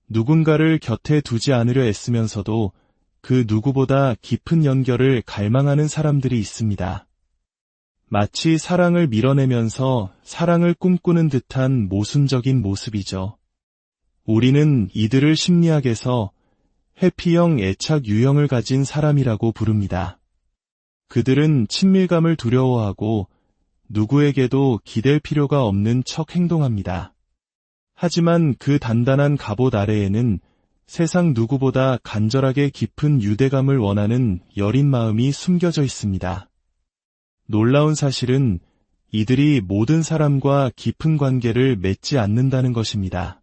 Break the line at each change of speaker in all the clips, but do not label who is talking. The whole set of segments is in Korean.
누군가를 곁에 두지 않으려 애쓰면서도 그 누구보다 깊은 연결을 갈망하는 사람들이 있습니다. 마치 사랑을 밀어내면서 사랑을 꿈꾸는 듯한 모순적인 모습이죠. 우리는 이들을 심리학에서 회피형 애착 유형을 가진 사람이라고 부릅니다. 그들은 친밀감을 두려워하고 누구에게도 기댈 필요가 없는 척 행동합니다. 하지만 그 단단한 갑옷 아래에는 세상 누구보다 간절하게 깊은 유대감을 원하는 여린 마음이 숨겨져 있습니다. 놀라운 사실은 이들이 모든 사람과 깊은 관계를 맺지 않는다는 것입니다.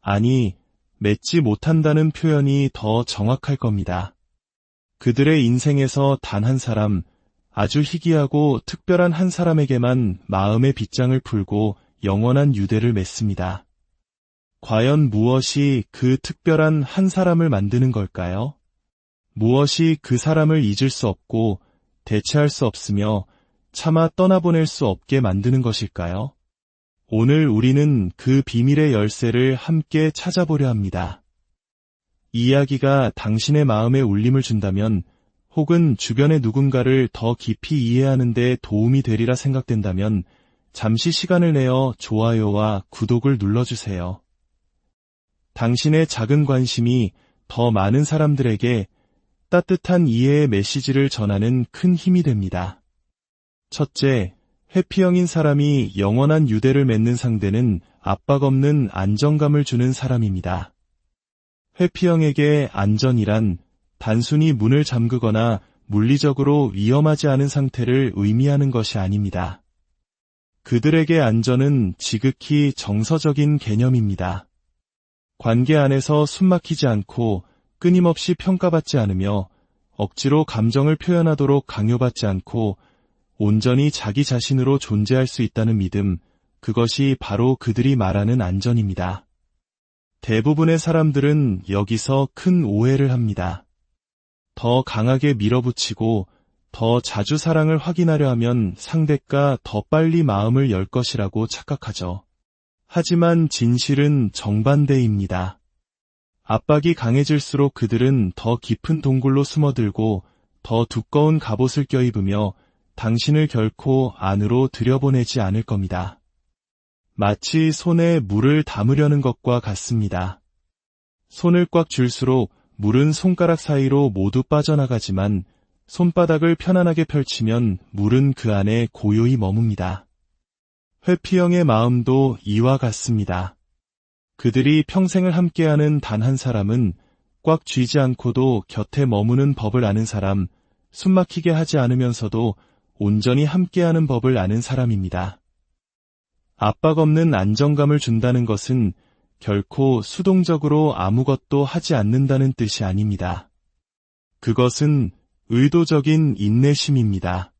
아니, 맺지 못한다는 표현이 더 정확할 겁니다. 그들의 인생에서 단 한 사람, 아주 희귀하고 특별한 한 사람에게만 마음의 빗장을 풀고 영원한 유대를 맺습니다. 과연 무엇이 그 특별한 한 사람을 만드는 걸까요? 무엇이 그 사람을 잊을 수 없고 대체할 수 없으며 차마 떠나보낼 수 없게 만드는 것일까요? 오늘 우리는 그 비밀의 열쇠를 함께 찾아보려 합니다. 이 이야기가 당신의 마음에 울림을 준다면, 혹은 주변의 누군가를 더 깊이 이해하는 데 도움이 되리라 생각된다면 잠시 시간을 내어 좋아요와 구독을 눌러주세요. 당신의 작은 관심이 더 많은 사람들에게 따뜻한 이해의 메시지를 전하는 큰 힘이 됩니다. 첫째, 회피형인 사람이 영원한 유대를 맺는 상대는 압박 없는 안정감을 주는 사람입니다. 회피형에게 안전이란 단순히 문을 잠그거나 물리적으로 위험하지 않은 상태를 의미하는 것이 아닙니다. 그들에게 안전은 지극히 정서적인 개념입니다. 관계 안에서 숨막히지 않고 끊임없이 평가받지 않으며 억지로 감정을 표현하도록 강요받지 않고 온전히 자기 자신으로 존재할 수 있다는 믿음, 그것이 바로 그들이 말하는 안전입니다. 대부분의 사람들은 여기서 큰 오해를 합니다. 더 강하게 밀어붙이고 더 자주 사랑을 확인하려 하면 상대가 더 빨리 마음을 열 것이라고 착각하죠. 하지만 진실은 정반대입니다. 압박이 강해질수록 그들은 더 깊은 동굴로 숨어들고 더 두꺼운 갑옷을 껴입으며 당신을 결코 안으로 들여보내지 않을 겁니다. 마치 손에 물을 담으려는 것과 같습니다. 손을 꽉 쥘수록 물은 손가락 사이로 모두 빠져나가지만 손바닥을 편안하게 펼치면 물은 그 안에 고요히 머뭅니다. 회피형의 마음도 이와 같습니다. 그들이 평생을 함께하는 단 한 사람은 꽉 쥐지 않고도 곁에 머무는 법을 아는 사람, 숨막히게 하지 않으면서도 온전히 함께하는 법을 아는 사람입니다. 압박 없는 안정감을 준다는 것은 결코 수동적으로 아무것도 하지 않는다는 뜻이 아닙니다. 그것은 의도적인 인내심입니다.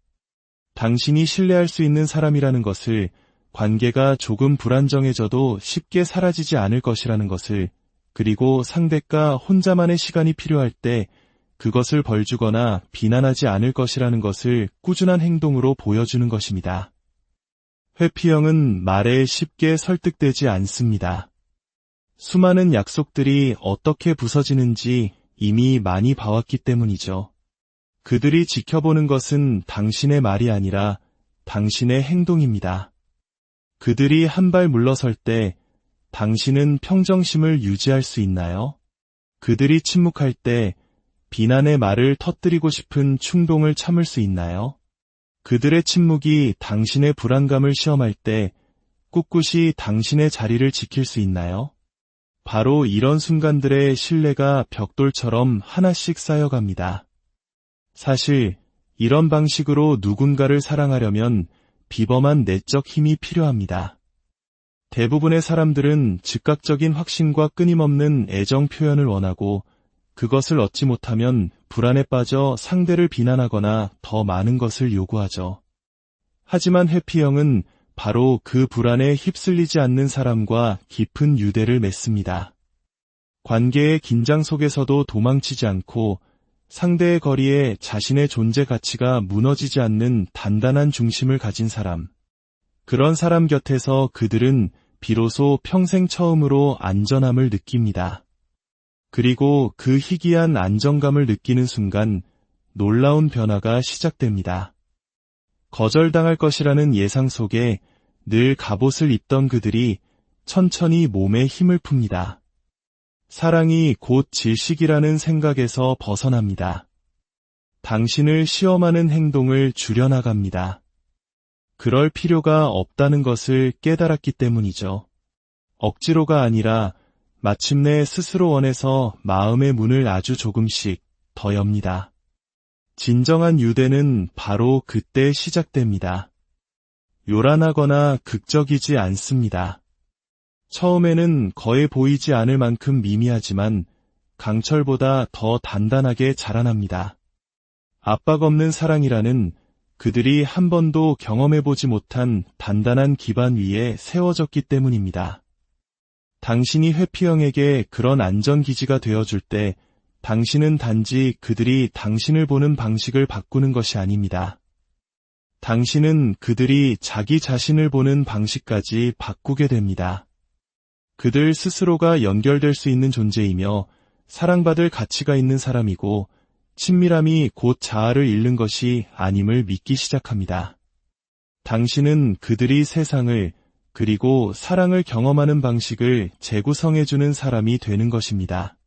당신이 신뢰할 수 있는 사람이라는 것을, 관계가 조금 불안정해져도 쉽게 사라지지 않을 것이라는 것을, 그리고 상대가 혼자만의 시간이 필요할 때 그것을 벌주거나 비난하지 않을 것이라는 것을 꾸준한 행동으로 보여주는 것입니다. 회피형은 말에 쉽게 설득되지 않습니다. 수많은 약속들이 어떻게 부서지는지 이미 많이 봐왔기 때문이죠. 그들이 지켜보는 것은 당신의 말이 아니라 당신의 행동입니다. 그들이 한 발 물러설 때 당신은 평정심을 유지할 수 있나요? 그들이 침묵할 때 비난의 말을 터뜨리고 싶은 충동을 참을 수 있나요? 그들의 침묵이 당신의 불안감을 시험할 때 꿋꿋이 당신의 자리를 지킬 수 있나요? 바로 이런 순간들의 신뢰가 벽돌처럼 하나씩 쌓여갑니다. 사실 이런 방식으로 누군가를 사랑하려면 비범한 내적 힘이 필요합니다. 대부분의 사람들은 즉각적인 확신과 끊임없는 애정 표현을 원하고 그것을 얻지 못하면 불안에 빠져 상대를 비난하거나 더 많은 것을 요구하죠. 하지만 회피형은 바로 그 불안에 휩쓸리지 않는 사람과 깊은 유대를 맺습니다. 관계의 긴장 속에서도 도망치지 않고 상대의 거리에 자신의 존재 가치가 무너지지 않는 단단한 중심을 가진 사람. 그런 사람 곁에서 그들은 비로소 평생 처음으로 안전함을 느낍니다. 그리고 그 희귀한 안정감을 느끼는 순간 놀라운 변화가 시작됩니다. 거절당할 것이라는 예상 속에 늘 갑옷을 입던 그들이 천천히 몸에 힘을 풉니다. 사랑이 곧 질식이라는 생각에서 벗어납니다. 당신을 시험하는 행동을 줄여나갑니다. 그럴 필요가 없다는 것을 깨달았기 때문이죠. 억지로가 아니라 마침내 스스로 원해서 마음의 문을 아주 조금씩 더 엽니다. 진정한 유대는 바로 그때 시작됩니다. 요란하거나 극적이지 않습니다. 처음에는 거의 보이지 않을 만큼 미미하지만 강철보다 더 단단하게 자라납니다. 압박 없는 사랑이라는 그들이 한 번도 경험해보지 못한 단단한 기반 위에 세워졌기 때문입니다. 당신이 회피형에게 그런 안전기지가 되어줄 때 당신은 단지 그들이 당신을 보는 방식을 바꾸는 것이 아닙니다. 당신은 그들이 자기 자신을 보는 방식까지 바꾸게 됩니다. 그들 스스로가 연결될 수 있는 존재이며 사랑받을 가치가 있는 사람이고 친밀함이 곧 자아를 잃는 것이 아님을 믿기 시작합니다. 당신은 그들이 세상을 그리고 사랑을 경험하는 방식을 재구성해주는 사람이 되는 것입니다.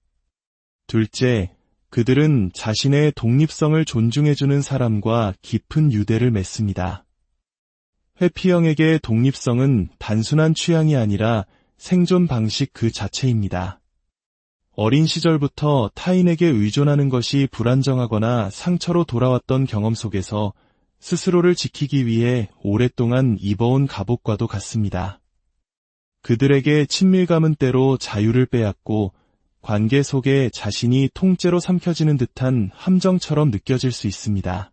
둘째, 그들은 자신의 독립성을 존중해주는 사람과 깊은 유대를 맺습니다. 회피형에게 독립성은 단순한 취향이 아니라 생존 방식 그 자체입니다. 어린 시절부터 타인에게 의존하는 것이 불안정하거나 상처로 돌아왔던 경험 속에서 스스로를 지키기 위해 오랫동안 입어온 갑옷과도 같습니다. 그들에게 친밀감은 때로 자유를 빼앗고 관계 속에 자신이 통째로 삼켜지는 듯한 함정처럼 느껴질 수 있습니다.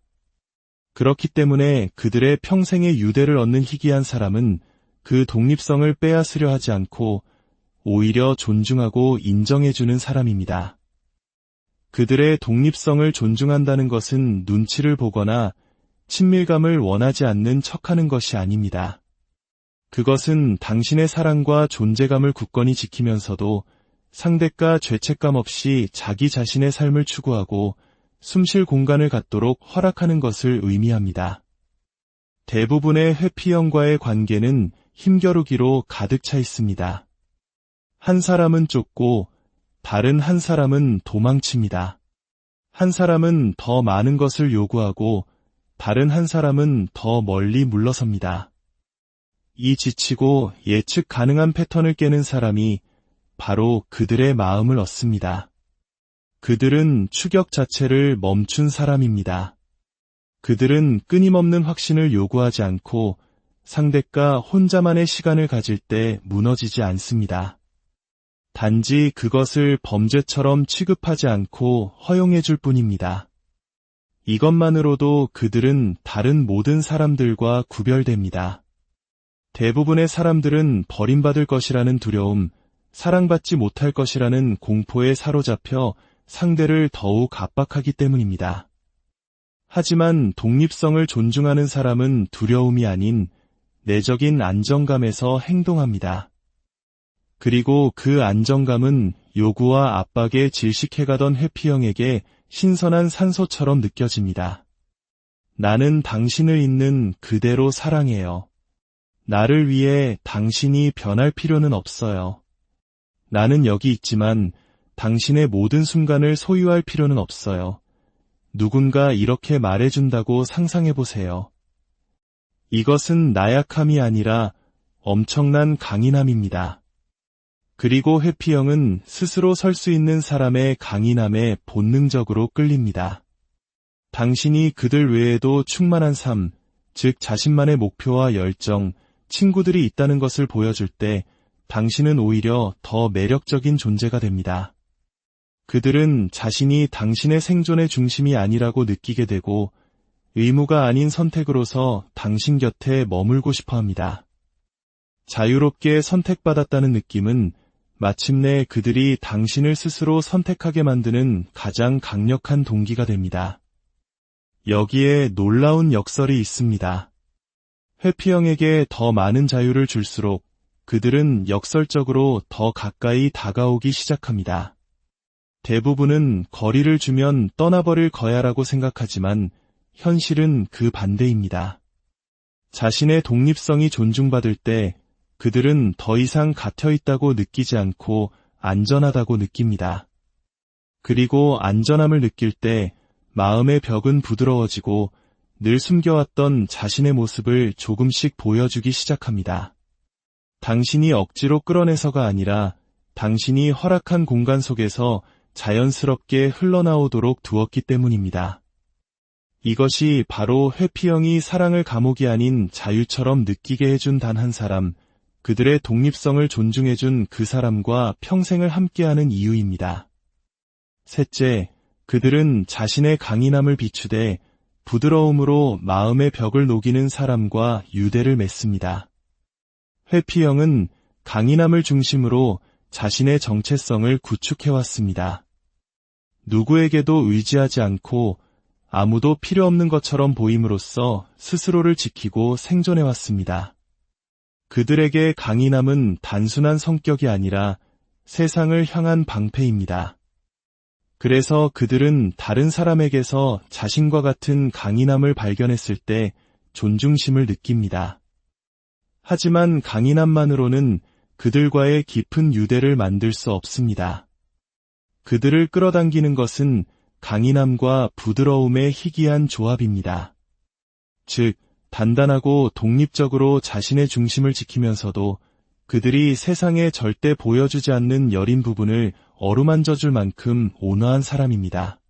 그렇기 때문에 그들의 평생의 유대를 얻는 희귀한 사람은 그 독립성을 빼앗으려 하지 않고 오히려 존중하고 인정해주는 사람입니다. 그들의 독립성을 존중한다는 것은 눈치를 보거나 친밀감을 원하지 않는 척하는 것이 아닙니다. 그것은 당신의 사랑과 존재감을 굳건히 지키면서도 상대가 죄책감 없이 자기 자신의 삶을 추구하고 숨쉴 공간을 갖도록 허락하는 것을 의미합니다. 대부분의 회피형과의 관계는 힘겨루기로 가득 차 있습니다. 한 사람은 쫓고 다른 한 사람은 도망칩니다. 한 사람은 더 많은 것을 요구하고 다른 한 사람은 더 멀리 물러섭니다. 이 지치고 예측 가능한 패턴을 깨는 사람이 바로 그들의 마음을 얻습니다. 그들은 추격 자체를 멈춘 사람입니다. 그들은 끊임없는 확신을 요구하지 않고 상대가 혼자만의 시간을 가질 때 무너지지 않습니다. 단지 그것을 범죄처럼 취급하지 않고 허용해 줄 뿐입니다. 이것만으로도 그들은 다른 모든 사람들과 구별됩니다. 대부분의 사람들은 버림받을 것이라는 두려움, 사랑받지 못할 것이라는 공포에 사로잡혀 상대를 더욱 압박하기 때문입니다. 하지만 독립성을 존중하는 사람은 두려움이 아닌 내적인 안정감에서 행동합니다. 그리고 그 안정감은 요구와 압박에 질식해가던 회피형에게 신선한 산소처럼 느껴집니다. 나는 당신을 있는 그대로 사랑해요. 나를 위해 당신이 변할 필요는 없어요. 나는 여기 있지만 당신의 모든 순간을 소유할 필요는 없어요. 누군가 이렇게 말해준다고 상상해보세요. 이것은 나약함이 아니라 엄청난 강인함입니다. 그리고 회피형은 스스로 설 수 있는 사람의 강인함에 본능적으로 끌립니다. 당신이 그들 외에도 충만한 삶, 즉 자신만의 목표와 열정, 친구들이 있다는 것을 보여줄 때 당신은 오히려 더 매력적인 존재가 됩니다. 그들은 자신이 당신의 생존의 중심이 아니라고 느끼게 되고 의무가 아닌 선택으로서 당신 곁에 머물고 싶어 합니다. 자유롭게 선택받았다는 느낌은 마침내 그들이 당신을 스스로 선택하게 만드는 가장 강력한 동기가 됩니다. 여기에 놀라운 역설이 있습니다. 회피형에게 더 많은 자유를 줄수록 그들은 역설적으로 더 가까이 다가오기 시작합니다. 대부분은 거리를 주면 떠나버릴 거야라고 생각하지만 현실은 그 반대입니다. 자신의 독립성이 존중받을 때 그들은 더 이상 갇혀있다고 느끼지 않고 안전하다고 느낍니다. 그리고 안전함을 느낄 때 마음의 벽은 부드러워지고 늘 숨겨왔던 자신의 모습을 조금씩 보여주기 시작합니다. 당신이 억지로 끌어내서가 아니라 당신이 허락한 공간 속에서 자연스럽게 흘러나오도록 두었기 때문입니다. 이것이 바로 회피형이 사랑을 감옥이 아닌 자유처럼 느끼게 해준 단 한 사람, 그들의 독립성을 존중해준 그 사람과 평생을 함께하는 이유입니다. 셋째, 그들은 자신의 강인함을 비추되 부드러움으로 마음의 벽을 녹이는 사람과 유대를 맺습니다. 회피형은 강인함을 중심으로 자신의 정체성을 구축해왔습니다. 누구에게도 의지하지 않고 아무도 필요 없는 것처럼 보임으로써 스스로를 지키고 생존해왔습니다. 그들에게 강인함은 단순한 성격이 아니라 세상을 향한 방패입니다. 그래서 그들은 다른 사람에게서 자신과 같은 강인함을 발견했을 때 존중심을 느낍니다. 하지만 강인함만으로는 그들과의 깊은 유대를 만들 수 없습니다. 그들을 끌어당기는 것은 강인함과 부드러움의 희귀한 조합입니다. 즉, 단단하고 독립적으로 자신의 중심을 지키면서도 그들이 세상에 절대 보여주지 않는 여린 부분을 어루만져줄 만큼 온화한 사람입니다.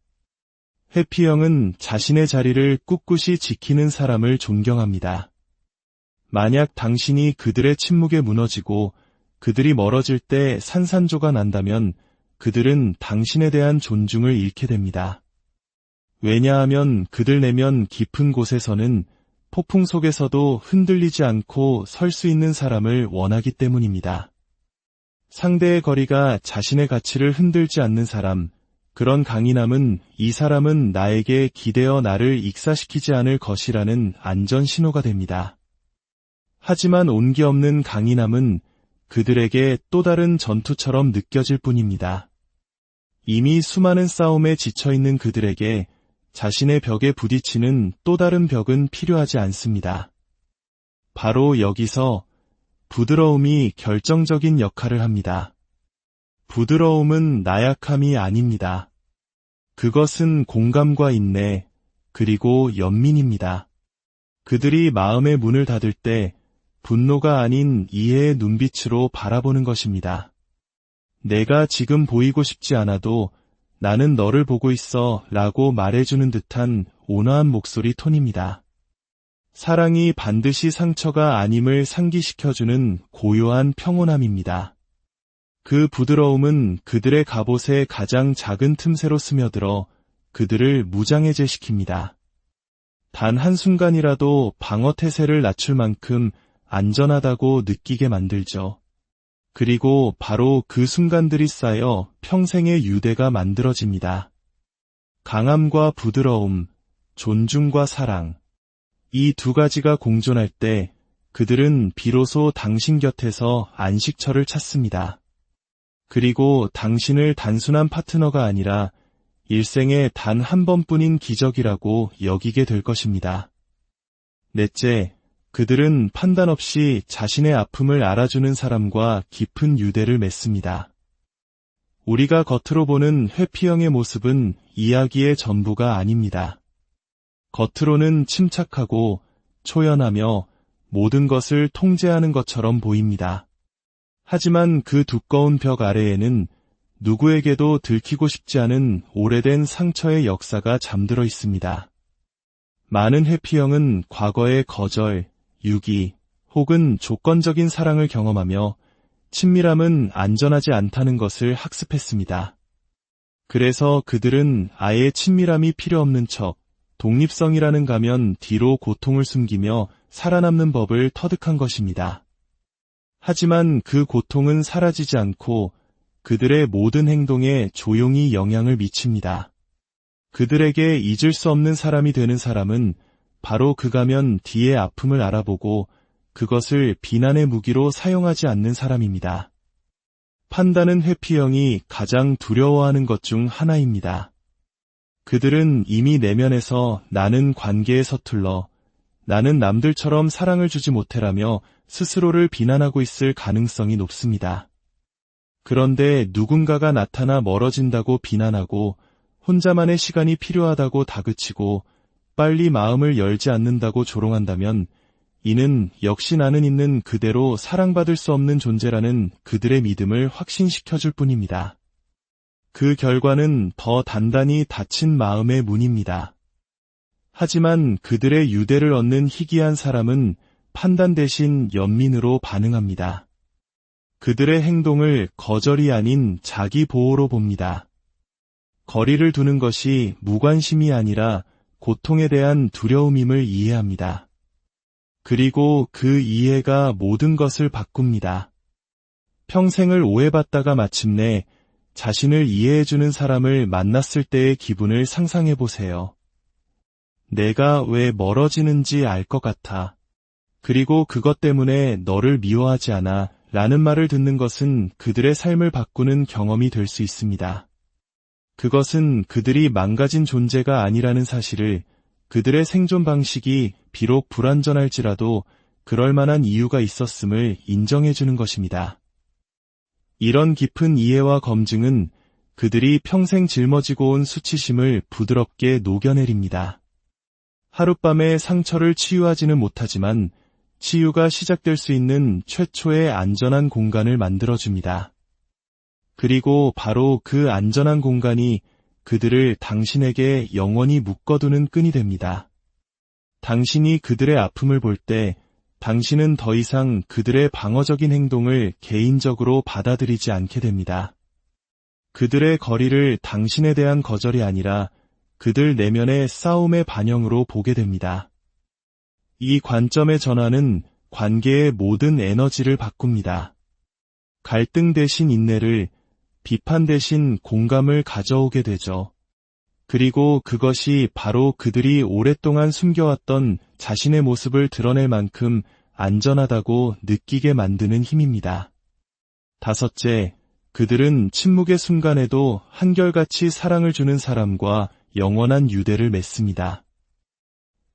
회피형은 자신의 자리를 꿋꿋이 지키는 사람을 존경합니다. 만약 당신이 그들의 침묵에 무너지고 그들이 멀어질 때 산산조가 난다면 그들은 당신에 대한 존중을 잃게 됩니다. 왜냐하면 그들 내면 깊은 곳에서는 폭풍 속에서도 흔들리지 않고 설 수 있는 사람을 원하기 때문입니다. 상대의 거리가 자신의 가치를 흔들지 않는 사람, 그런 강인함은 이 사람은 나에게 기대어 나를 익사시키지 않을 것이라는 안전 신호가 됩니다. 하지만 온기 없는 강인함은 그들에게 또 다른 전투처럼 느껴질 뿐입니다. 이미 수많은 싸움에 지쳐있는 그들에게 자신의 벽에 부딪히는 또 다른 벽은 필요하지 않습니다. 바로 여기서 부드러움이 결정적인 역할을 합니다. 부드러움은 나약함이 아닙니다. 그것은 공감과 인내, 그리고 연민입니다. 그들이 마음의 문을 닫을 때 분노가 아닌 이해의 눈빛으로 바라보는 것입니다. 내가 지금 보이고 싶지 않아도 나는 너를 보고 있어 라고 말해주는 듯한 온화한 목소리 톤입니다. 사랑이 반드시 상처가 아님을 상기시켜주는 고요한 평온함입니다. 그 부드러움은 그들의 갑옷의 가장 작은 틈새로 스며들어 그들을 무장해제시킵니다. 단 한순간이라도 방어태세를 낮출 만큼 안전하다고 느끼게 만들죠. 그리고 바로 그 순간들이 쌓여 평생의 유대가 만들어집니다. 강함과 부드러움, 존중과 사랑. 이 두 가지가 공존할 때 그들은 비로소 당신 곁에서 안식처를 찾습니다. 그리고 당신을 단순한 파트너가 아니라 일생에 단 한 번뿐인 기적이라고 여기게 될 것입니다. 넷째, 그들은 판단 없이 자신의 아픔을 알아주는 사람과 깊은 유대를 맺습니다. 우리가 겉으로 보는 회피형의 모습은 이야기의 전부가 아닙니다. 겉으로는 침착하고 초연하며 모든 것을 통제하는 것처럼 보입니다. 하지만 그 두꺼운 벽 아래에는 누구에게도 들키고 싶지 않은 오래된 상처의 역사가 잠들어 있습니다. 많은 회피형은 과거의 거절, 유기, 혹은 조건적인 사랑을 경험하며 친밀함은 안전하지 않다는 것을 학습했습니다. 그래서 그들은 아예 친밀함이 필요 없는 척, 독립성이라는 가면 뒤로 고통을 숨기며 살아남는 법을 터득한 것입니다. 하지만 그 고통은 사라지지 않고 그들의 모든 행동에 조용히 영향을 미칩니다. 그들에게 잊을 수 없는 사람이 되는 사람은 바로 그 가면 뒤의 아픔을 알아보고 그것을 비난의 무기로 사용하지 않는 사람입니다. 판다는 회피형이 가장 두려워하는 것 중 하나입니다. 그들은 이미 내면에서 나는 관계에 서툴러 나는 남들처럼 사랑을 주지 못해라며 스스로를 비난하고 있을 가능성이 높습니다. 그런데 누군가가 나타나 멀어진다고 비난하고 혼자만의 시간이 필요하다고 다그치고 빨리 마음을 열지 않는다고 조롱한다면 이는 역시 나는 있는 그대로 사랑받을 수 없는 존재라는 그들의 믿음을 확신시켜줄 뿐입니다. 그 결과는 더 단단히 닫힌 마음의 문입니다. 하지만 그들의 유대를 얻는 희귀한 사람은 판단 대신 연민으로 반응합니다. 그들의 행동을 거절이 아닌 자기 보호로 봅니다. 거리를 두는 것이 무관심이 아니라 고통에 대한 두려움임을 이해합니다. 그리고 그 이해가 모든 것을 바꿉니다. 평생을 오해받다가 마침내 자신을 이해해주는 사람을 만났을 때의 기분을 상상해보세요. 내가 왜 멀어지는지 알 것 같아. 그리고 그것 때문에 너를 미워하지 않아 라는 말을 듣는 것은 그들의 삶을 바꾸는 경험이 될 수 있습니다. 그것은 그들이 망가진 존재가 아니라는 사실을, 그들의 생존 방식이 비록 불완전할지라도 그럴 만한 이유가 있었음을 인정해주는 것입니다. 이런 깊은 이해와 검증은 그들이 평생 짊어지고 온 수치심을 부드럽게 녹여내립니다. 하룻밤에 상처를 치유하지는 못하지만 치유가 시작될 수 있는 최초의 안전한 공간을 만들어줍니다. 그리고 바로 그 안전한 공간이 그들을 당신에게 영원히 묶어두는 끈이 됩니다. 당신이 그들의 아픔을 볼 때 당신은 더 이상 그들의 방어적인 행동을 개인적으로 받아들이지 않게 됩니다. 그들의 거리를 당신에 대한 거절이 아니라 그들 내면의 싸움의 반영으로 보게 됩니다. 이 관점의 전환은 관계의 모든 에너지를 바꿉니다. 갈등 대신 인내를, 비판 대신 공감을 가져오게 되죠. 그리고 그것이 바로 그들이 오랫동안 숨겨왔던 자신의 모습을 드러낼 만큼 안전하다고 느끼게 만드는 힘입니다. 다섯째, 그들은 침묵의 순간에도 한결같이 사랑을 주는 사람과 영원한 유대를 맺습니다.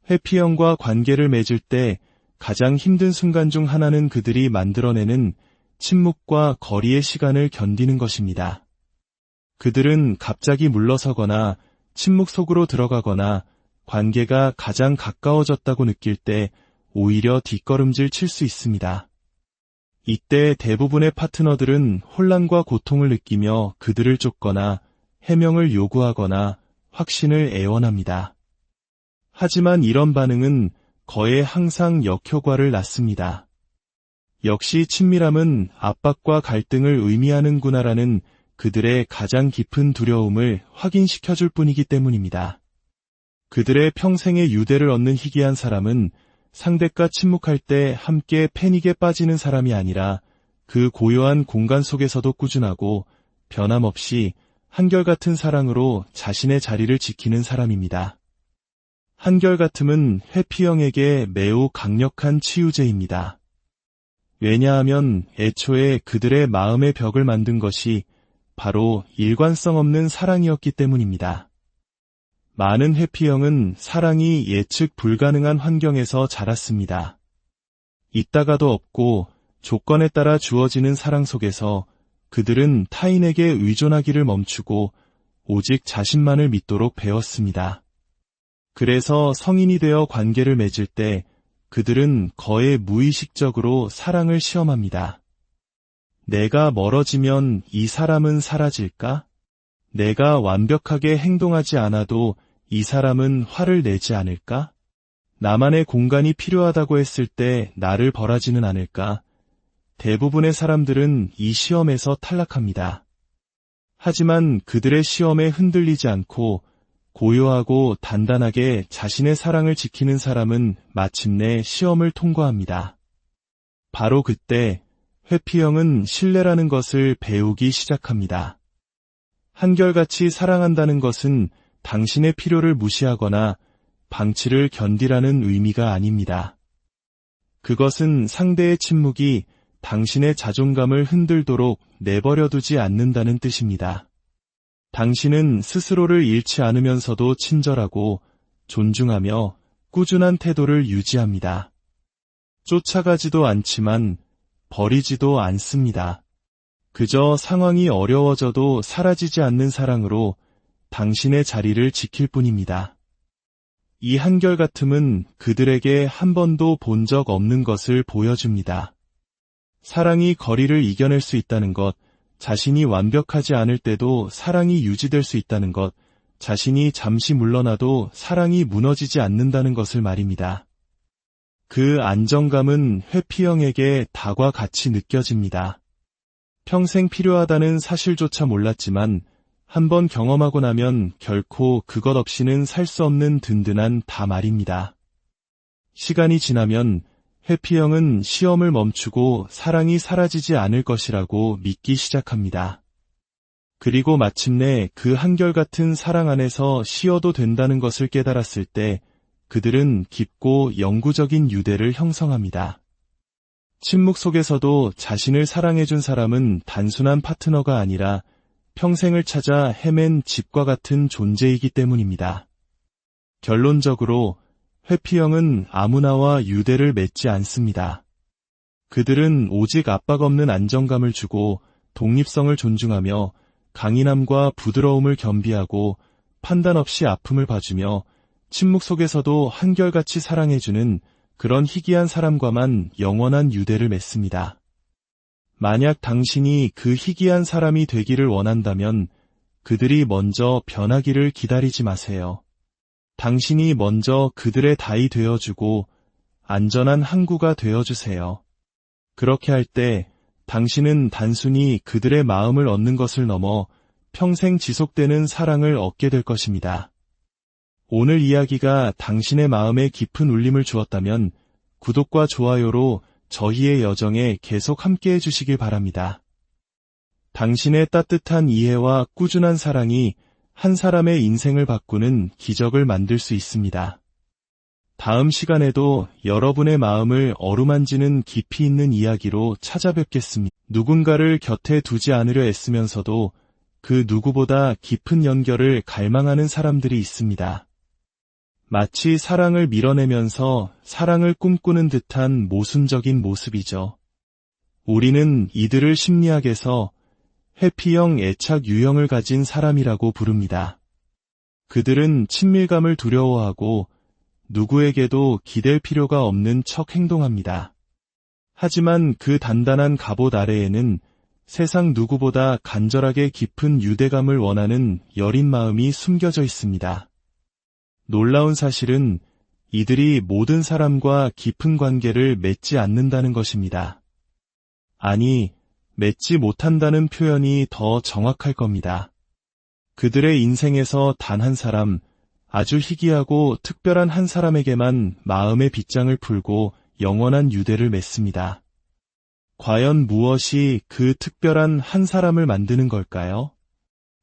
회피형과 관계를 맺을 때 가장 힘든 순간 중 하나는 그들이 만들어내는 침묵과 거리의 시간을 견디는 것입니다. 그들은 갑자기 물러서거나 침묵 속으로 들어가거나 관계가 가장 가까워졌다고 느낄 때 오히려 뒷걸음질 칠 수 있습니다. 이때 대부분의 파트너들은 혼란과 고통을 느끼며 그들을 쫓거나 해명을 요구하거나 확신을 애원합니다. 하지만 이런 반응은 거의 항상 역효과를 낳습니다. 역시 친밀함은 압박과 갈등을 의미하는구나라는 그들의 가장 깊은 두려움을 확인시켜줄 뿐이기 때문입니다. 그들의 평생의 유대를 얻는 희귀한 사람은 상대가 침묵할 때 함께 패닉에 빠지는 사람이 아니라 그 고요한 공간 속에서도 꾸준하고 변함없이 한결같은 사랑으로 자신의 자리를 지키는 사람입니다. 한결같음은 회피형에게 매우 강력한 치유제입니다. 왜냐하면 애초에 그들의 마음의 벽을 만든 것이 바로 일관성 없는 사랑이었기 때문입니다. 많은 회피형은 사랑이 예측 불가능한 환경에서 자랐습니다. 있다가도 없고 조건에 따라 주어지는 사랑 속에서 그들은 타인에게 의존하기를 멈추고 오직 자신만을 믿도록 배웠습니다. 그래서 성인이 되어 관계를 맺을 때 그들은 거의 무의식적으로 사랑을 시험합니다. 내가 멀어지면 이 사람은 사라질까? 내가 완벽하게 행동하지 않아도 이 사람은 화를 내지 않을까? 나만의 공간이 필요하다고 했을 때 나를 벌하지는 않을까? 대부분의 사람들은 이 시험에서 탈락합니다. 하지만 그들의 시험에 흔들리지 않고 고요하고 단단하게 자신의 사랑을 지키는 사람은 마침내 시험을 통과합니다. 바로 그때 회피형은 신뢰라는 것을 배우기 시작합니다. 한결같이 사랑한다는 것은 당신의 필요를 무시하거나 방치를 견디라는 의미가 아닙니다. 그것은 상대의 침묵이 당신의 자존감을 흔들도록 내버려두지 않는다는 뜻입니다. 당신은 스스로를 잃지 않으면서도 친절하고 존중하며 꾸준한 태도를 유지합니다. 쫓아가지도 않지만 버리지도 않습니다. 그저 상황이 어려워져도 사라지지 않는 사랑으로 당신의 자리를 지킬 뿐입니다. 이 한결같음은 그들에게 한 번도 본 적 없는 것을 보여줍니다. 사랑이 거리를 이겨낼 수 있다는 것, 자신이 완벽하지 않을 때도 사랑이 유지될 수 있다는 것, 자신이 잠시 물러나도 사랑이 무너지지 않는다는 것을 말입니다. 그 안정감은 회피형에게 닭과 같이 느껴집니다. 평생 필요하다는 사실조차 몰랐지만 한번 경험하고 나면 결코 그것 없이는 살 수 없는 든든한 다 말입니다. 시간이 지나면 회피형은 시험을 멈추고 사랑이 사라지지 않을 것이라고 믿기 시작합니다. 그리고 마침내 그 한결같은 사랑 안에서 쉬어도 된다는 것을 깨달았을 때 그들은 깊고 영구적인 유대를 형성합니다. 침묵 속에서도 자신을 사랑해준 사람은 단순한 파트너가 아니라 평생을 찾아 헤맨 집과 같은 존재이기 때문입니다. 결론적으로 회피형은 아무나와 유대를 맺지 않습니다. 그들은 오직 압박 없는 안정감을 주고 독립성을 존중하며 강인함과 부드러움을 겸비하고 판단 없이 아픔을 봐주며 침묵 속에서도 한결같이 사랑해주는 그런 희귀한 사람과만 영원한 유대를 맺습니다. 만약 당신이 그 희귀한 사람이 되기를 원한다면 그들이 먼저 변하기를 기다리지 마세요. 당신이 먼저 그들의 다이 되어주고 안전한 항구가 되어주세요. 그렇게 할 때 당신은 단순히 그들의 마음을 얻는 것을 넘어 평생 지속되는 사랑을 얻게 될 것입니다. 오늘 이야기가 당신의 마음에 깊은 울림을 주었다면 구독과 좋아요로 저희의 여정에 계속 함께해 주시길 바랍니다. 당신의 따뜻한 이해와 꾸준한 사랑이 한 사람의 인생을 바꾸는 기적을 만들 수 있습니다. 다음 시간에도 여러분의 마음을 어루만지는 깊이 있는 이야기로 찾아뵙겠습니다. 누군가를 곁에 두지 않으려 애쓰면서도 그 누구보다 깊은 연결을 갈망하는 사람들이 있습니다. 마치 사랑을 밀어내면서 사랑을 꿈꾸는 듯한 모순적인 모습이죠. 우리는 이들을 심리학에서 회피형 애착 유형을 가진 사람이라고 부릅니다. 그들은 친밀감을 두려워하고 누구에게도 기댈 필요가 없는 척 행동합니다. 하지만 그 단단한 갑옷 아래에는 세상 누구보다 간절하게 깊은 유대감을 원하는 여린 마음이 숨겨져 있습니다. 놀라운 사실은 이들이 모든 사람과 깊은 관계를 맺지 않는다는 것입니다. 아니, 맺지 못한다는 표현이 더 정확할 겁니다. 그들의 인생에서 단 한 사람, 아주 희귀하고 특별한 한 사람에게만 마음의 빗장을 풀고 영원한 유대를 맺습니다. 과연 무엇이 그 특별한 한 사람을 만드는 걸까요?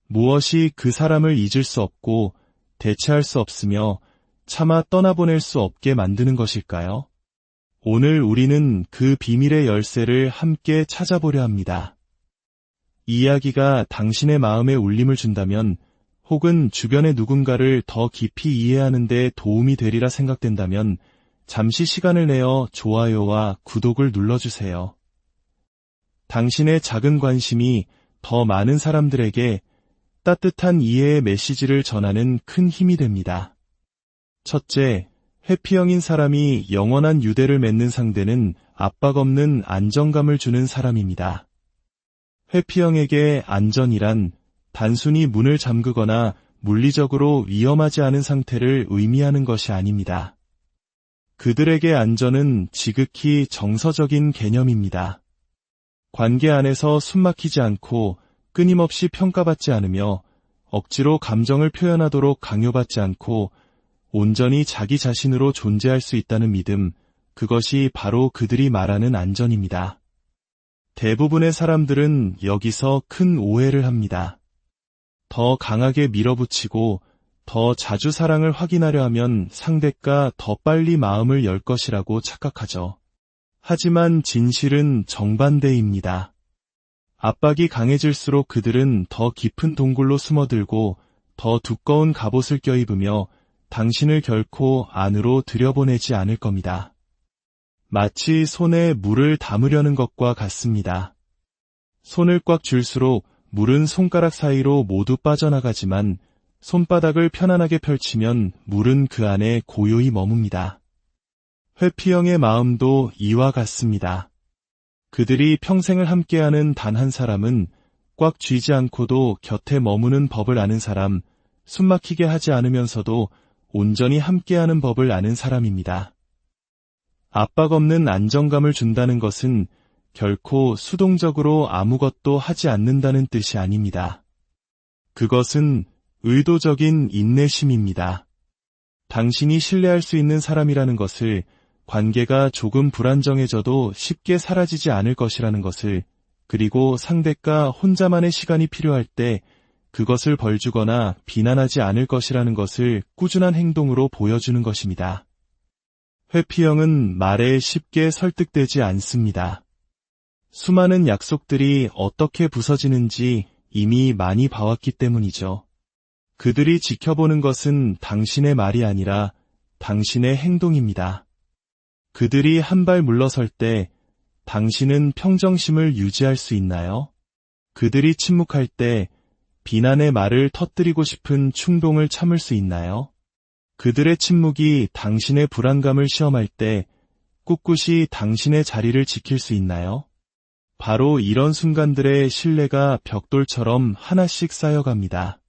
무엇이 그 사람을 잊을 수 없고 대체할 수 없으며 차마 떠나보낼 수 없게 만드는 것일까요? 오늘 우리는 그 비밀의 열쇠를 함께 찾아보려 합니다. 이 이야기가 당신의 마음에 울림을 준다면 혹은 주변의 누군가를 더 깊이 이해하는 데 도움이 되리라 생각된다면 잠시 시간을 내어 좋아요와 구독을 눌러주세요. 당신의 작은 관심이 더 많은 사람들에게 따뜻한 이해의 메시지를 전하는 큰 힘이 됩니다. 첫째, 회피형인 사람이 영원한 유대를 맺는 상대는 압박 없는 안정감을 주는 사람입니다. 회피형에게 안전이란 단순히 문을 잠그거나 물리적으로 위험하지 않은 상태를 의미하는 것이 아닙니다. 그들에게 안전은 지극히 정서적인 개념입니다. 관계 안에서 숨막히지 않고 끊임없이 평가받지 않으며 억지로 감정을 표현하도록 강요받지 않고 온전히 자기 자신으로 존재할 수 있다는 믿음, 그것이 바로 그들이 말하는 안전입니다. 대부분의 사람들은 여기서 큰 오해를 합니다. 더 강하게 밀어붙이고 더 자주 사랑을 확인하려 하면 상대가 더 빨리 마음을 열 것이라고 착각하죠. 하지만 진실은 정반대입니다. 압박이 강해질수록 그들은 더 깊은 동굴로 숨어들고 더 두꺼운 갑옷을 껴입으며 당신을 결코 안으로 들여보내지 않을 겁니다. 마치 손에 물을 담으려는 것과 같습니다. 손을 꽉 쥘수록 물은 손가락 사이로 모두 빠져나가지만 손바닥을 편안하게 펼치면 물은 그 안에 고요히 머뭅니다. 회피형의 마음도 이와 같습니다. 그들이 평생을 함께하는 단 한 사람은 꽉 쥐지 않고도 곁에 머무는 법을 아는 사람, 숨막히게 하지 않으면서도 온전히 함께하는 법을 아는 사람입니다. 압박 없는 안정감을 준다는 것은 결코 수동적으로 아무것도 하지 않는다는 뜻이 아닙니다. 그것은 의도적인 인내심입니다. 당신이 신뢰할 수 있는 사람이라는 것을, 관계가 조금 불안정해져도 쉽게 사라지지 않을 것이라는 것을, 그리고 상대가 혼자만의 시간이 필요할 때 그것을 벌주거나 비난하지 않을 것이라는 것을 꾸준한 행동으로 보여주는 것입니다. 회피형은 말에 쉽게 설득되지 않습니다. 수많은 약속들이 어떻게 부서지는지 이미 많이 봐왔기 때문이죠. 그들이 지켜보는 것은 당신의 말이 아니라 당신의 행동입니다. 그들이 한 발 물러설 때 당신은 평정심을 유지할 수 있나요? 그들이 침묵할 때 비난의 말을 터뜨리고 싶은 충동을 참을 수 있나요? 그들의 침묵이 당신의 불안감을 시험할 때 꿋꿋이 당신의 자리를 지킬 수 있나요? 바로 이런 순간들의 신뢰가 벽돌처럼 하나씩 쌓여갑니다.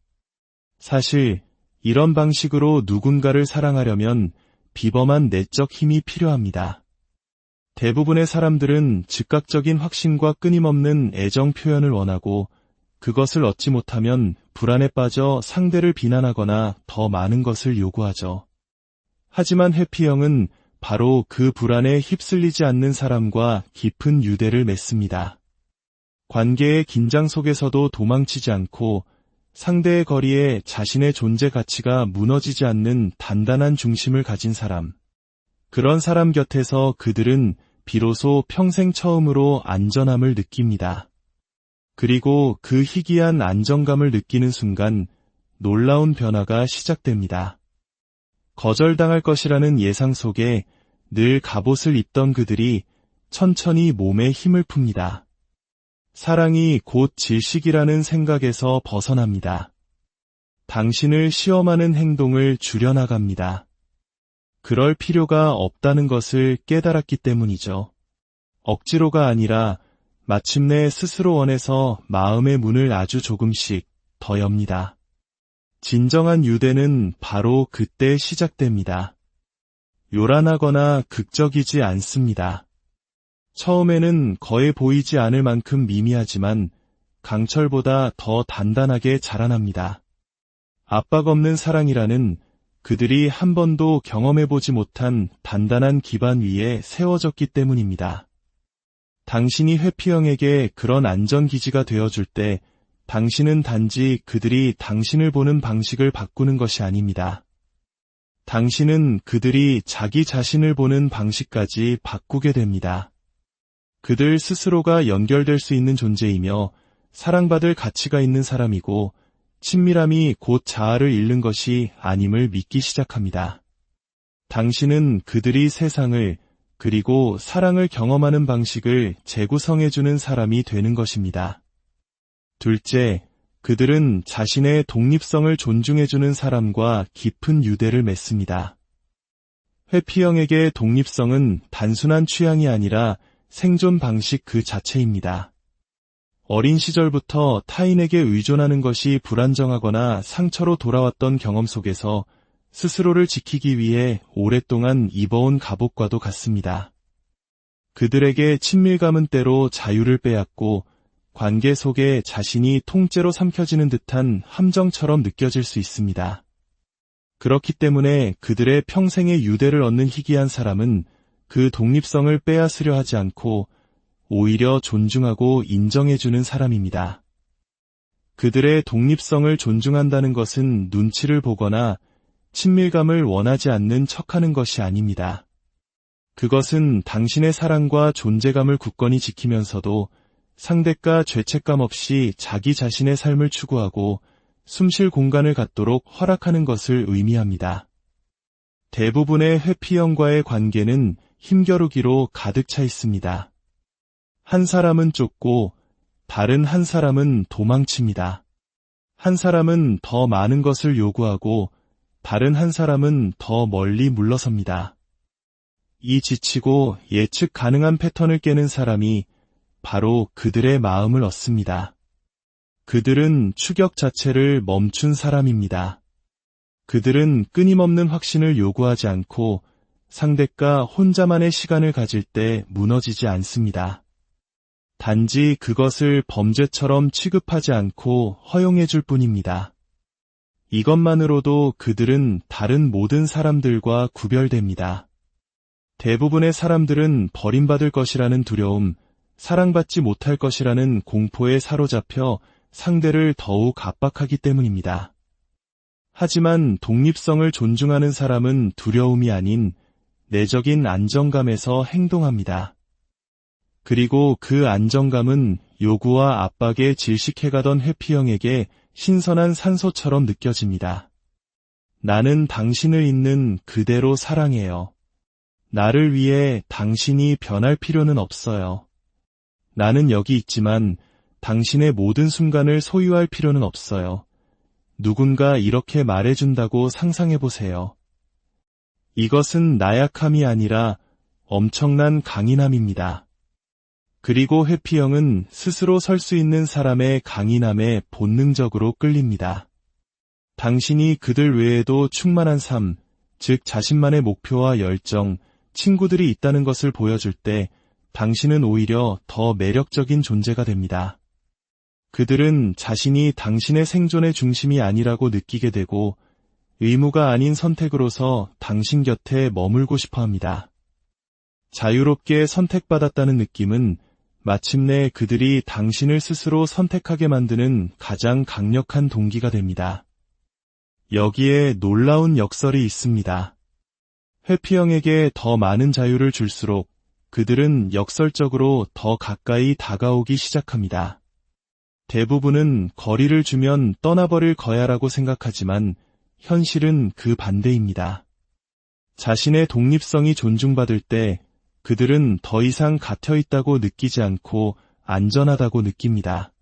사실 이런 방식으로 누군가를 사랑하려면 비범한 내적 힘이 필요합니다. 대부분의 사람들은 즉각적인 확신과 끊임없는 애정 표현을 원하고 그것을 얻지 못하면 불안에 빠져 상대를 비난하거나 더 많은 것을 요구하죠. 하지만 회피형은 바로 그 불안에 휩쓸리지 않는 사람과 깊은 유대를 맺습니다. 관계의 긴장 속에서도 도망치지 않고 상대의 거리에 자신의 존재 가치가 무너지지 않는 단단한 중심을 가진 사람. 그런 사람 곁에서 그들은 비로소 평생 처음으로 안전함을 느낍니다. 그리고 그 희귀한 안정감을 느끼는 순간 놀라운 변화가 시작됩니다. 거절당할 것이라는 예상 속에 늘 갑옷을 입던 그들이 천천히 몸에 힘을 풉니다. 사랑이 곧 질식이라는 생각에서 벗어납니다. 당신을 시험하는 행동을 줄여나갑니다. 그럴 필요가 없다는 것을 깨달았기 때문이죠. 억지로가 아니라 마침내 스스로 원해서 마음의 문을 아주 조금씩 더 엽니다. 진정한 유대는 바로 그때 시작됩니다. 요란하거나 극적이지 않습니다. 처음에는 거의 보이지 않을 만큼 미미하지만 강철보다 더 단단하게 자라납니다. 압박 없는 사랑이라는 그들이 한 번도 경험해보지 못한 단단한 기반 위에 세워졌기 때문입니다. 당신이 회피형에게 그런 안전기지가 되어줄 때 당신은 단지 그들이 당신을 보는 방식을 바꾸는 것이 아닙니다. 당신은 그들이 자기 자신을 보는 방식까지 바꾸게 됩니다. 그들 스스로가 연결될 수 있는 존재이며 사랑받을 가치가 있는 사람이고 친밀함이 곧 자아를 잃는 것이 아님을 믿기 시작합니다. 당신은 그들이 세상을 그리고 사랑을 경험하는 방식을 재구성해주는 사람이 되는 것입니다. 둘째, 그들은 자신의 독립성을 존중해주는 사람과 깊은 유대를 맺습니다. 회피형에게 독립성은 단순한 취향이 아니라 생존 방식 그 자체입니다. 어린 시절부터 타인에게 의존하는 것이 불안정하거나 상처로 돌아왔던 경험 속에서 스스로를 지키기 위해 오랫동안 입어온 갑옷과도 같습니다. 그들에게 친밀감은 때로 자유를 빼앗고 관계 속에 자신이 통째로 삼켜지는 듯한 함정처럼 느껴질 수 있습니다. 그렇기 때문에 그들의 평생의 유대를 얻는 희귀한 사람은 그 독립성을 빼앗으려 하지 않고 오히려 존중하고 인정해주는 사람입니다. 그들의 독립성을 존중한다는 것은 눈치를 보거나 친밀감을 원하지 않는 척하는 것이 아닙니다. 그것은 당신의 사랑과 존재감을 굳건히 지키면서도 상대가 죄책감 없이 자기 자신의 삶을 추구하고 숨쉴 공간을 갖도록 허락하는 것을 의미합니다. 대부분의 회피형과의 관계는 힘겨루기로 가득 차 있습니다. 한 사람은 쫓고 다른 한 사람은 도망칩니다. 한 사람은 더 많은 것을 요구하고 다른 한 사람은 더 멀리 물러섭니다. 이 지치고 예측 가능한 패턴을 깨는 사람이 바로 그들의 마음을 얻습니다. 그들은 추격 자체를 멈춘 사람입니다. 그들은 끊임없는 확신을 요구하지 않고 상대가 혼자만의 시간을 가질 때 무너지지 않습니다. 단지 그것을 범죄처럼 취급하지 않고 허용해 줄 뿐입니다. 이것만으로도 그들은 다른 모든 사람들과 구별됩니다. 대부분의 사람들은 버림받을 것이라는 두려움, 사랑받지 못할 것이라는 공포에 사로잡혀 상대를 더욱 압박하기 때문입니다. 하지만 독립성을 존중하는 사람은 두려움이 아닌 내적인 안정감에서 행동합니다. 그리고 그 안정감은 요구와 압박에 질식해가던 회피형에게 신선한 산소처럼 느껴집니다. 나는 당신을 있는 그대로 사랑해요. 나를 위해 당신이 변할 필요는 없어요. 나는 여기 있지만 당신의 모든 순간을 소유할 필요는 없어요. 누군가 이렇게 말해준다고 상상해보세요. 이것은 나약함이 아니라 엄청난 강인함입니다. 그리고 회피형은 스스로 설 수 있는 사람의 강인함에 본능적으로 끌립니다. 당신이 그들 외에도 충만한 삶, 즉 자신만의 목표와 열정, 친구들이 있다는 것을 보여줄 때 당신은 오히려 더 매력적인 존재가 됩니다. 그들은 자신이 당신의 생존의 중심이 아니라고 느끼게 되고 의무가 아닌 선택으로서 당신 곁에 머물고 싶어 합니다. 자유롭게 선택받았다는 느낌은 마침내 그들이 당신을 스스로 선택하게 만드는 가장 강력한 동기가 됩니다. 여기에 놀라운 역설이 있습니다. 회피형에게 더 많은 자유를 줄수록 그들은 역설적으로 더 가까이 다가오기 시작합니다. 대부분은 거리를 주면 떠나버릴 거야라고 생각하지만 현실은 그 반대입니다. 자신의 독립성이 존중받을 때 그들은 더 이상 갇혀있다고 느끼지 않고 안전하다고 느낍니다.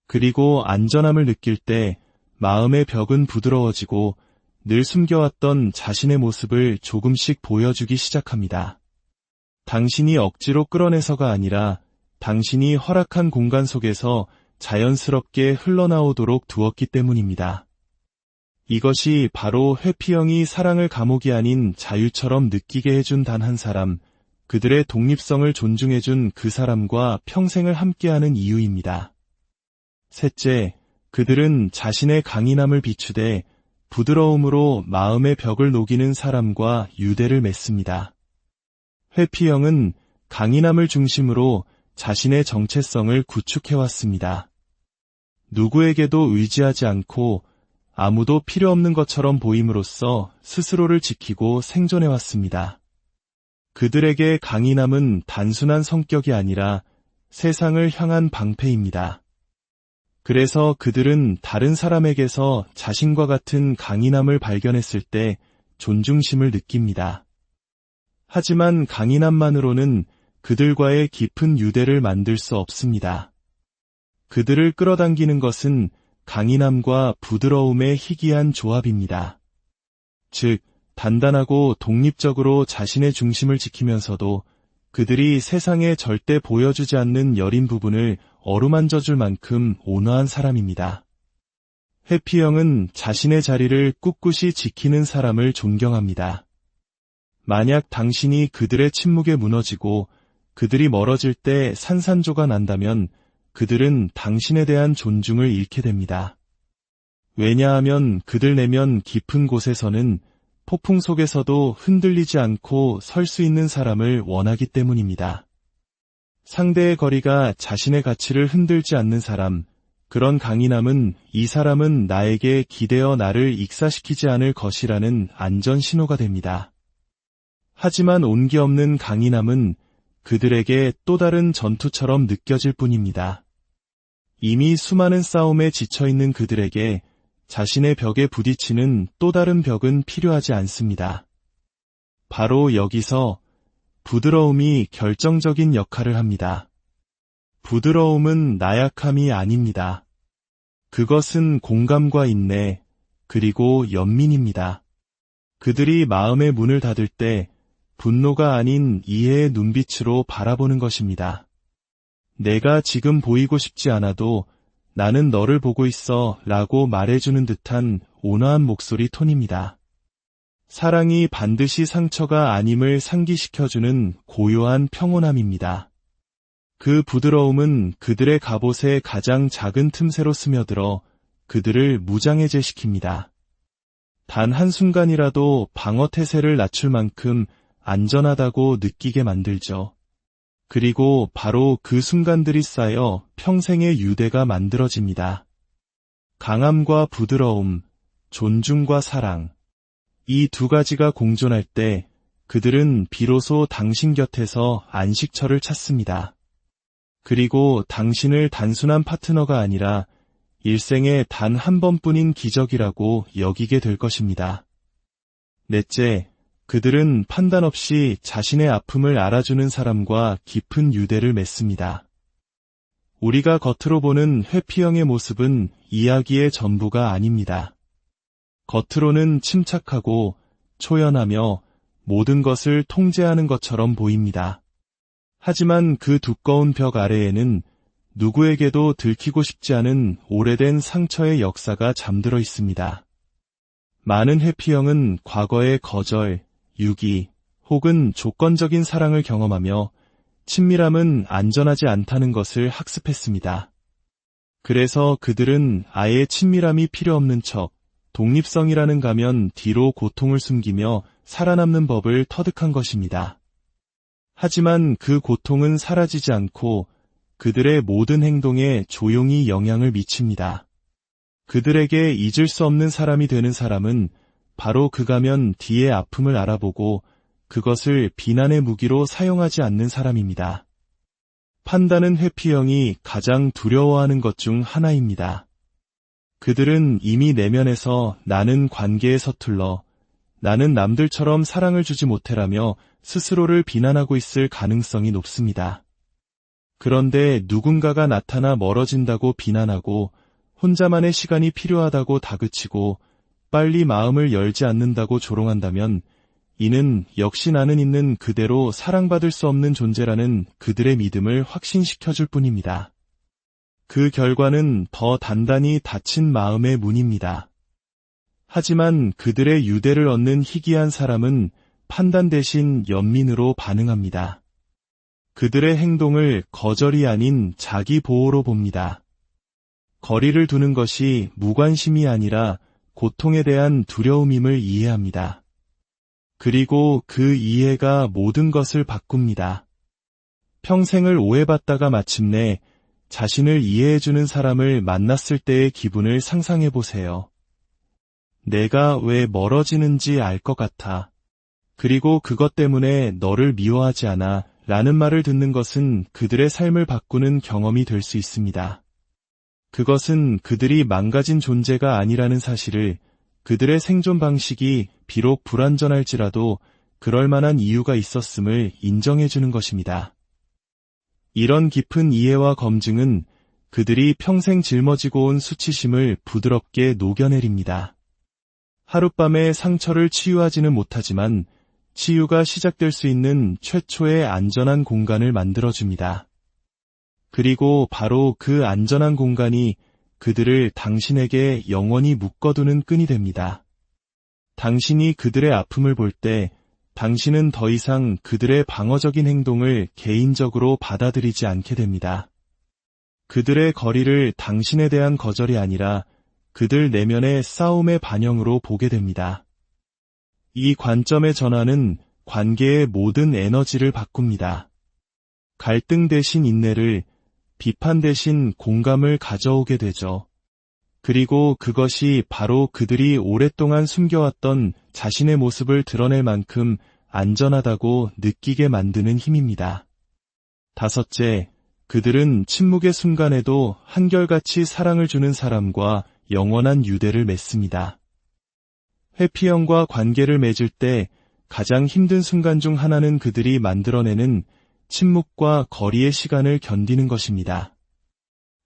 그리고 안전함을 느낄 때 마음의 벽은 부드러워지고 늘 숨겨왔던 자신의 모습을 조금씩 보여주기 시작합니다. 당신이 억지로 끌어내서가 아니라 당신이 허락한 공간 속에서 자연스럽게 흘러나오도록 두었기 때문입니다. 이것이 바로 회피형이 사랑을 감옥이 아닌 자유처럼 느끼게 해준 단 한 사람, 그들의 독립성을 존중해준 그 사람과 평생을 함께하는 이유입니다. 셋째, 그들은 자신의 강인함을 비추되 부드러움으로 마음의 벽을 녹이는 사람과 유대를 맺습니다. 회피형은 강인함을 중심으로 자신의 정체성을 구축해왔습니다. 누구에게도 의지하지 않고 아무도 필요 없는 것처럼 보임으로써 스스로를 지키고 생존해왔습니다. 그들에게 강인함은 단순한 성격이 아니라 세상을 향한 방패입니다. 그래서 그들은 다른 사람에게서 자신과 같은 강인함을 발견했을 때 존중심을 느낍니다. 하지만 강인함만으로는 그들과의 깊은 유대를 만들 수 없습니다. 그들을 끌어당기는 것은 강인함과 부드러움의 희귀한 조합입니다. 즉, 단단하고 독립적으로 자신의 중심을 지키면서도 그들이 세상에 절대 보여주지 않는 여린 부분을 어루만져줄 만큼 온화한 사람입니다. 회피형은 자신의 자리를 꿋꿋이 지키는 사람을 존경합니다. 만약 당신이 그들의 침묵에 무너지고 그들이 멀어질 때 산산조가 난다면 그들은 당신에 대한 존중을 잃게 됩니다. 왜냐하면 그들 내면 깊은 곳에서는 폭풍 속에서도 흔들리지 않고 설 수 있는 사람을 원하기 때문입니다. 상대의 거리가 자신의 가치를 흔들지 않는 사람, 그런 강인함은 이 사람은 나에게 기대어 나를 익사시키지 않을 것이라는 안전 신호가 됩니다. 하지만 온기 없는 강인함은 그들에게 또 다른 전투처럼 느껴질 뿐입니다. 이미 수많은 싸움에 지쳐있는 그들에게 자신의 벽에 부딪히는 또 다른 벽은 필요하지 않습니다. 바로 여기서 부드러움이 결정적인 역할을 합니다. 부드러움은 나약함이 아닙니다. 그것은 공감과 인내, 그리고 연민입니다. 그들이 마음의 문을 닫을 때 분노가 아닌 이해의 눈빛으로 바라보는 것입니다. 내가 지금 보이고 싶지 않아도 나는 너를 보고 있어 라고 말해주는 듯한 온화한 목소리 톤입니다. 사랑이 반드시 상처가 아님을 상기시켜주는 고요한 평온함입니다. 그 부드러움은 그들의 갑옷의 가장 작은 틈새로 스며들어 그들을 무장해제시킵니다. 단 한순간이라도 방어태세를 낮출 만큼 안전하다고 느끼게 만들죠. 그리고 바로 그 순간들이 쌓여 평생의 유대가 만들어집니다. 강함과 부드러움, 존중과 사랑. 이 두 가지가 공존할 때 그들은 비로소 당신 곁에서 안식처를 찾습니다. 그리고 당신을 단순한 파트너가 아니라 일생에 단 한 번뿐인 기적이라고 여기게 될 것입니다. 넷째, 그들은 판단 없이 자신의 아픔을 알아주는 사람과 깊은 유대를 맺습니다. 우리가 겉으로 보는 회피형의 모습은 이야기의 전부가 아닙니다. 겉으로는 침착하고 초연하며 모든 것을 통제하는 것처럼 보입니다. 하지만 그 두꺼운 벽 아래에는 누구에게도 들키고 싶지 않은 오래된 상처의 역사가 잠들어 있습니다. 많은 회피형은 과거의 거절, 유기, 혹은 조건적인 사랑을 경험하며 친밀함은 안전하지 않다는 것을 학습했습니다. 그래서 그들은 아예 친밀함이 필요 없는 척, 독립성이라는 가면 뒤로 고통을 숨기며 살아남는 법을 터득한 것입니다. 하지만 그 고통은 사라지지 않고 그들의 모든 행동에 조용히 영향을 미칩니다. 그들에게 잊을 수 없는 사람이 되는 사람은 바로 그 가면 뒤의 아픔을 알아보고 그것을 비난의 무기로 사용하지 않는 사람입니다. 판단은 회피형이 가장 두려워하는 것 중 하나입니다. 그들은 이미 내면에서 나는 관계에 서툴러, 나는 남들처럼 사랑을 주지 못해라며 스스로를 비난하고 있을 가능성이 높습니다. 그런데 누군가가 나타나 멀어진다고 비난하고 혼자만의 시간이 필요하다고 다그치고 빨리 마음을 열지 않는다고 조롱한다면 이는 역시 나는 있는 그대로 사랑받을 수 없는 존재라는 그들의 믿음을 확신시켜줄 뿐입니다. 그 결과는 더 단단히 닫힌 마음의 문입니다. 하지만 그들의 유대를 얻는 희귀한 사람은 판단 대신 연민으로 반응합니다. 그들의 행동을 거절이 아닌 자기 보호로 봅니다. 거리를 두는 것이 무관심이 아니라 고통에 대한 두려움임을 이해합니다. 그리고 그 이해가 모든 것을 바꿉니다. 평생을 오해받다가 마침내 자신을 이해해주는 사람을 만났을 때의 기분을 상상해보세요. 내가 왜 멀어지는지 알 것 같아. 그리고 그것 때문에 너를 미워하지 않아 라는 말을 듣는 것은 그들의 삶을 바꾸는 경험이 될 수 있습니다. 그것은 그들이 망가진 존재가 아니라는 사실을, 그들의 생존 방식이 비록 불완전할지라도 그럴 만한 이유가 있었음을 인정해주는 것입니다. 이런 깊은 이해와 검증은 그들이 평생 짊어지고 온 수치심을 부드럽게 녹여내립니다. 하룻밤에 상처를 치유하지는 못하지만 치유가 시작될 수 있는 최초의 안전한 공간을 만들어줍니다. 그리고 바로 그 안전한 공간이 그들을 당신에게 영원히 묶어두는 끈이 됩니다. 당신이 그들의 아픔을 볼 때 당신은 더 이상 그들의 방어적인 행동을 개인적으로 받아들이지 않게 됩니다. 그들의 거리를 당신에 대한 거절이 아니라 그들 내면의 싸움의 반영으로 보게 됩니다. 이 관점의 전환은 관계의 모든 에너지를 바꿉니다. 갈등 대신 인내를, 비판 대신 공감을 가져오게 되죠. 그리고 그것이 바로 그들이 오랫동안 숨겨왔던 자신의 모습을 드러낼 만큼 안전하다고 느끼게 만드는 힘입니다. 다섯째, 그들은 침묵의 순간에도 한결같이 사랑을 주는 사람과 영원한 유대를 맺습니다. 회피형과 관계를 맺을 때 가장 힘든 순간 중 하나는 그들이 만들어내는 침묵과 거리의 시간을 견디는 것입니다.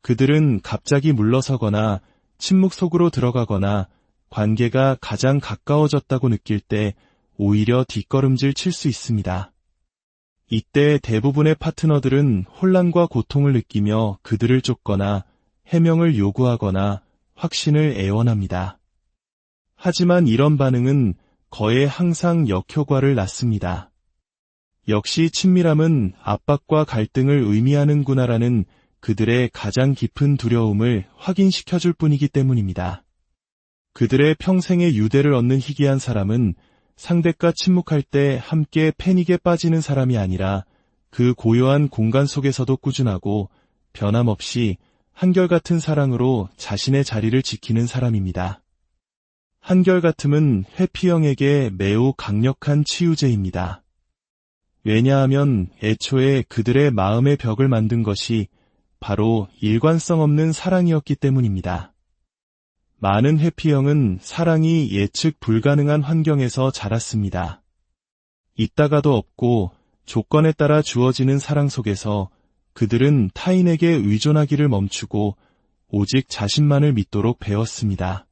그들은 갑자기 물러서거나 침묵 속으로 들어가거나 관계가 가장 가까워졌다고 느낄 때 오히려 뒷걸음질 칠 수 있습니다. 이때 대부분의 파트너들은 혼란과 고통을 느끼며 그들을 쫓거나 해명을 요구하거나 확신을 애원합니다. 하지만 이런 반응은 거의 항상 역효과를 낳습니다. 역시 친밀함은 압박과 갈등을 의미하는구나라는 그들의 가장 깊은 두려움을 확인시켜줄 뿐이기 때문입니다. 그들의 평생의 유대를 얻는 희귀한 사람은 상대가 침묵할 때 함께 패닉에 빠지는 사람이 아니라 그 고요한 공간 속에서도 꾸준하고 변함없이 한결같은 사랑으로 자신의 자리를 지키는 사람입니다. 한결같음은 회피형에게 매우 강력한 치유제입니다. 왜냐하면 애초에 그들의 마음의 벽을 만든 것이 바로 일관성 없는 사랑이었기 때문입니다. 많은 회피형은 사랑이 예측 불가능한 환경에서 자랐습니다. 있다가도 없고 조건에 따라 주어지는 사랑 속에서 그들은 타인에게 의존하기를 멈추고 오직 자신만을 믿도록 배웠습니다.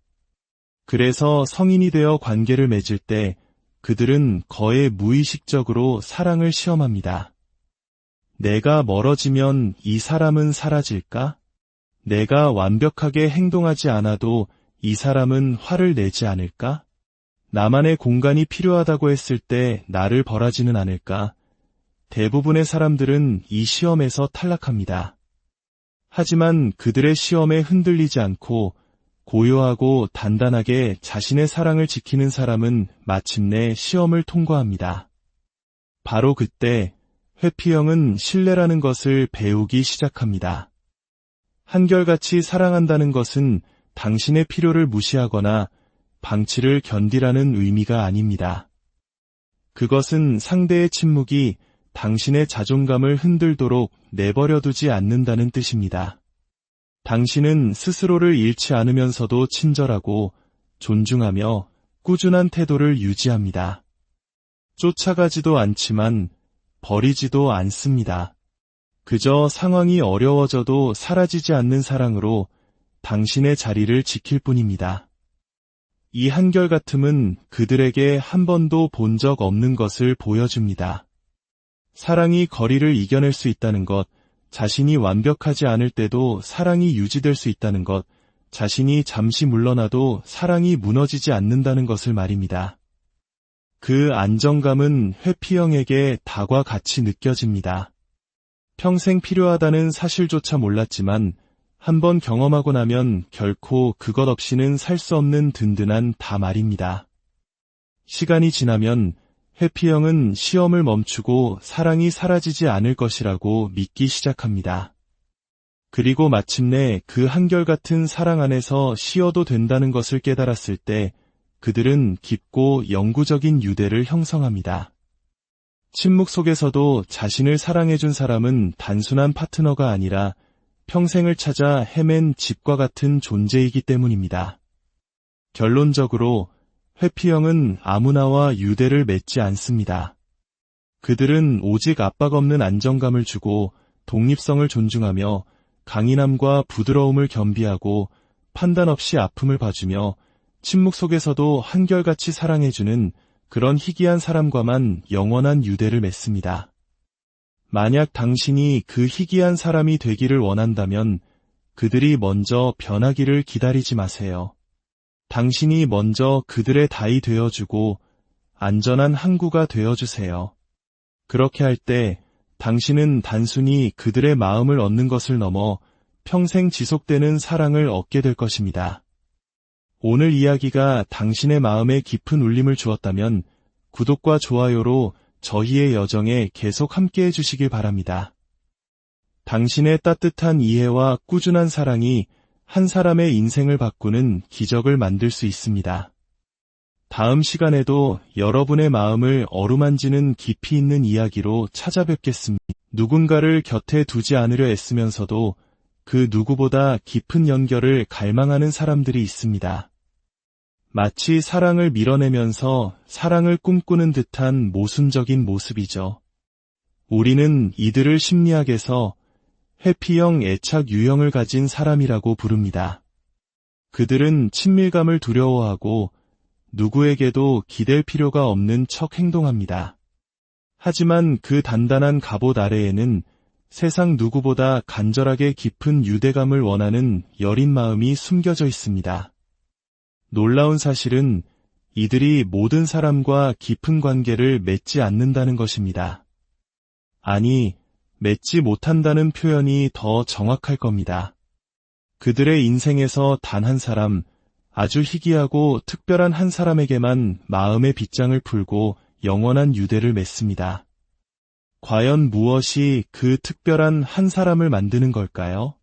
그래서 성인이 되어 관계를 맺을 때 그들은 거의 무의식적으로 사랑을 시험합니다. 내가 멀어지면 이 사람은 사라질까? 내가 완벽하게 행동하지 않아도 이 사람은 화를 내지 않을까? 나만의 공간이 필요하다고 했을 때 나를 벌하지는 않을까? 대부분의 사람들은 이 시험에서 탈락합니다. 하지만 그들의 시험에 흔들리지 않고 고요하고 단단하게 자신의 사랑을 지키는 사람은 마침내 시험을 통과합니다. 바로 그때 회피형은 신뢰라는 것을 배우기 시작합니다. 한결같이 사랑한다는 것은 당신의 필요를 무시하거나 방치를 견디라는 의미가 아닙니다. 그것은 상대의 침묵이 당신의 자존감을 흔들도록 내버려두지 않는다는 뜻입니다. 당신은 스스로를 잃지 않으면서도 친절하고 존중하며 꾸준한 태도를 유지합니다. 쫓아가지도 않지만 버리지도 않습니다. 그저 상황이 어려워져도 사라지지 않는 사랑으로 당신의 자리를 지킬 뿐입니다. 이 한결같음은 그들에게 한 번도 본 적 없는 것을 보여줍니다. 사랑이 거리를 이겨낼 수 있다는 것, 자신이 완벽하지 않을 때도 사랑이 유지될 수 있다는 것, 자신이 잠시 물러나도 사랑이 무너지지 않는다는 것을 말입니다. 그 안정감은 회피형에게 닭과 같이 느껴집니다. 평생 필요하다는 사실조차 몰랐지만 한번 경험하고 나면 결코 그것 없이는 살 수 없는 든든한 다 말입니다. 시간이 지나면 회피형은 시험을 멈추고 사랑이 사라지지 않을 것이라고 믿기 시작합니다. 그리고 마침내 그 한결같은 사랑 안에서 쉬어도 된다는 것을 깨달았을 때 그들은 깊고 영구적인 유대를 형성합니다. 침묵 속에서도 자신을 사랑해준 사람은 단순한 파트너가 아니라 평생을 찾아 헤맨 집과 같은 존재이기 때문입니다. 결론적으로 회피형은 아무나와 유대를 맺지 않습니다. 그들은 오직 압박 없는 안정감을 주고 독립성을 존중하며 강인함과 부드러움을 겸비하고 판단 없이 아픔을 봐주며 침묵 속에서도 한결같이 사랑해주는 그런 희귀한 사람과만 영원한 유대를 맺습니다. 만약 당신이 그 희귀한 사람이 되기를 원한다면 그들이 먼저 변하기를 기다리지 마세요. 당신이 먼저 그들의 다이 되어주고 안전한 항구가 되어주세요. 그렇게 할 때 당신은 단순히 그들의 마음을 얻는 것을 넘어 평생 지속되는 사랑을 얻게 될 것입니다. 오늘 이야기가 당신의 마음에 깊은 울림을 주었다면 구독과 좋아요로 저희의 여정에 계속 함께해 주시길 바랍니다. 당신의 따뜻한 이해와 꾸준한 사랑이 한 사람의 인생을 바꾸는 기적을 만들 수 있습니다. 다음 시간에도 여러분의 마음을 어루만지는 깊이 있는 이야기로 찾아뵙겠습니다. 누군가를 곁에 두지 않으려 애쓰면서도 그 누구보다 깊은 연결을 갈망하는 사람들이 있습니다. 마치 사랑을 밀어내면서 사랑을 꿈꾸는 듯한 모순적인 모습이죠. 우리는 이들을 심리학에서 회피형 애착 유형을 가진 사람이라고 부릅니다. 그들은 친밀감을 두려워하고 누구에게도 기댈 필요가 없는 척 행동합니다. 하지만 그 단단한 갑옷 아래에는 세상 누구보다 간절하게 깊은 유대감을 원하는 여린 마음이 숨겨져 있습니다. 놀라운 사실은 이들이 모든 사람과 깊은 관계를 맺지 않는다는 것입니다. 아니, 맺지 못한다는 표현이 더 정확할 겁니다. 그들의 인생에서 단 한 사람, 아주 희귀하고 특별한 한 사람에게만 마음의 빗장을 풀고 영원한 유대를 맺습니다. 과연 무엇이 그 특별한 한 사람을 만드는 걸까요?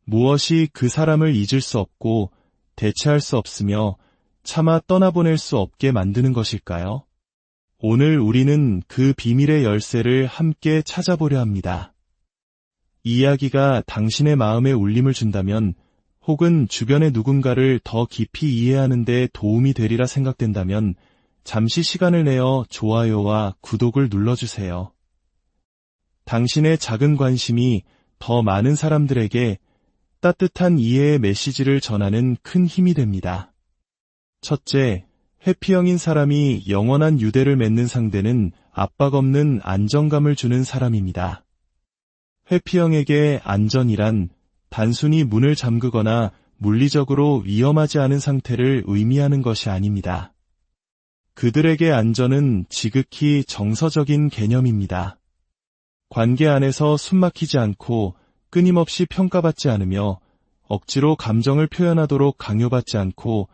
무엇이 그 사람을 잊을 수 없고 대체할 수 없으며 차마 떠나보낼 수 없게 만드는 것일까요? 오늘 우리는 그 비밀의 열쇠를 함께 찾아보려 합니다. 이 이야기가 당신의 마음에 울림을 준다면 혹은 주변의 누군가를 더 깊이 이해하는 데 도움이 되리라 생각된다면 잠시 시간을 내어 좋아요와 구독을 눌러주세요. 당신의 작은 관심이 더 많은 사람들에게 따뜻한 이해의 메시지를 전하는 큰 힘이 됩니다. 첫째, 회피형인 사람이 영원한 유대를 맺는 상대는 압박 없는 안정감을 주는 사람입니다. 회피형에게 안전이란 단순히 문을 잠그거나 물리적으로 위험하지 않은 상태를 의미하는 것이 아닙니다. 그들에게 안전은 지극히 정서적인 개념입니다. 관계 안에서 숨막히지 않고 끊임없이 평가받지 않으며 억지로 감정을 표현하도록 강요받지 않고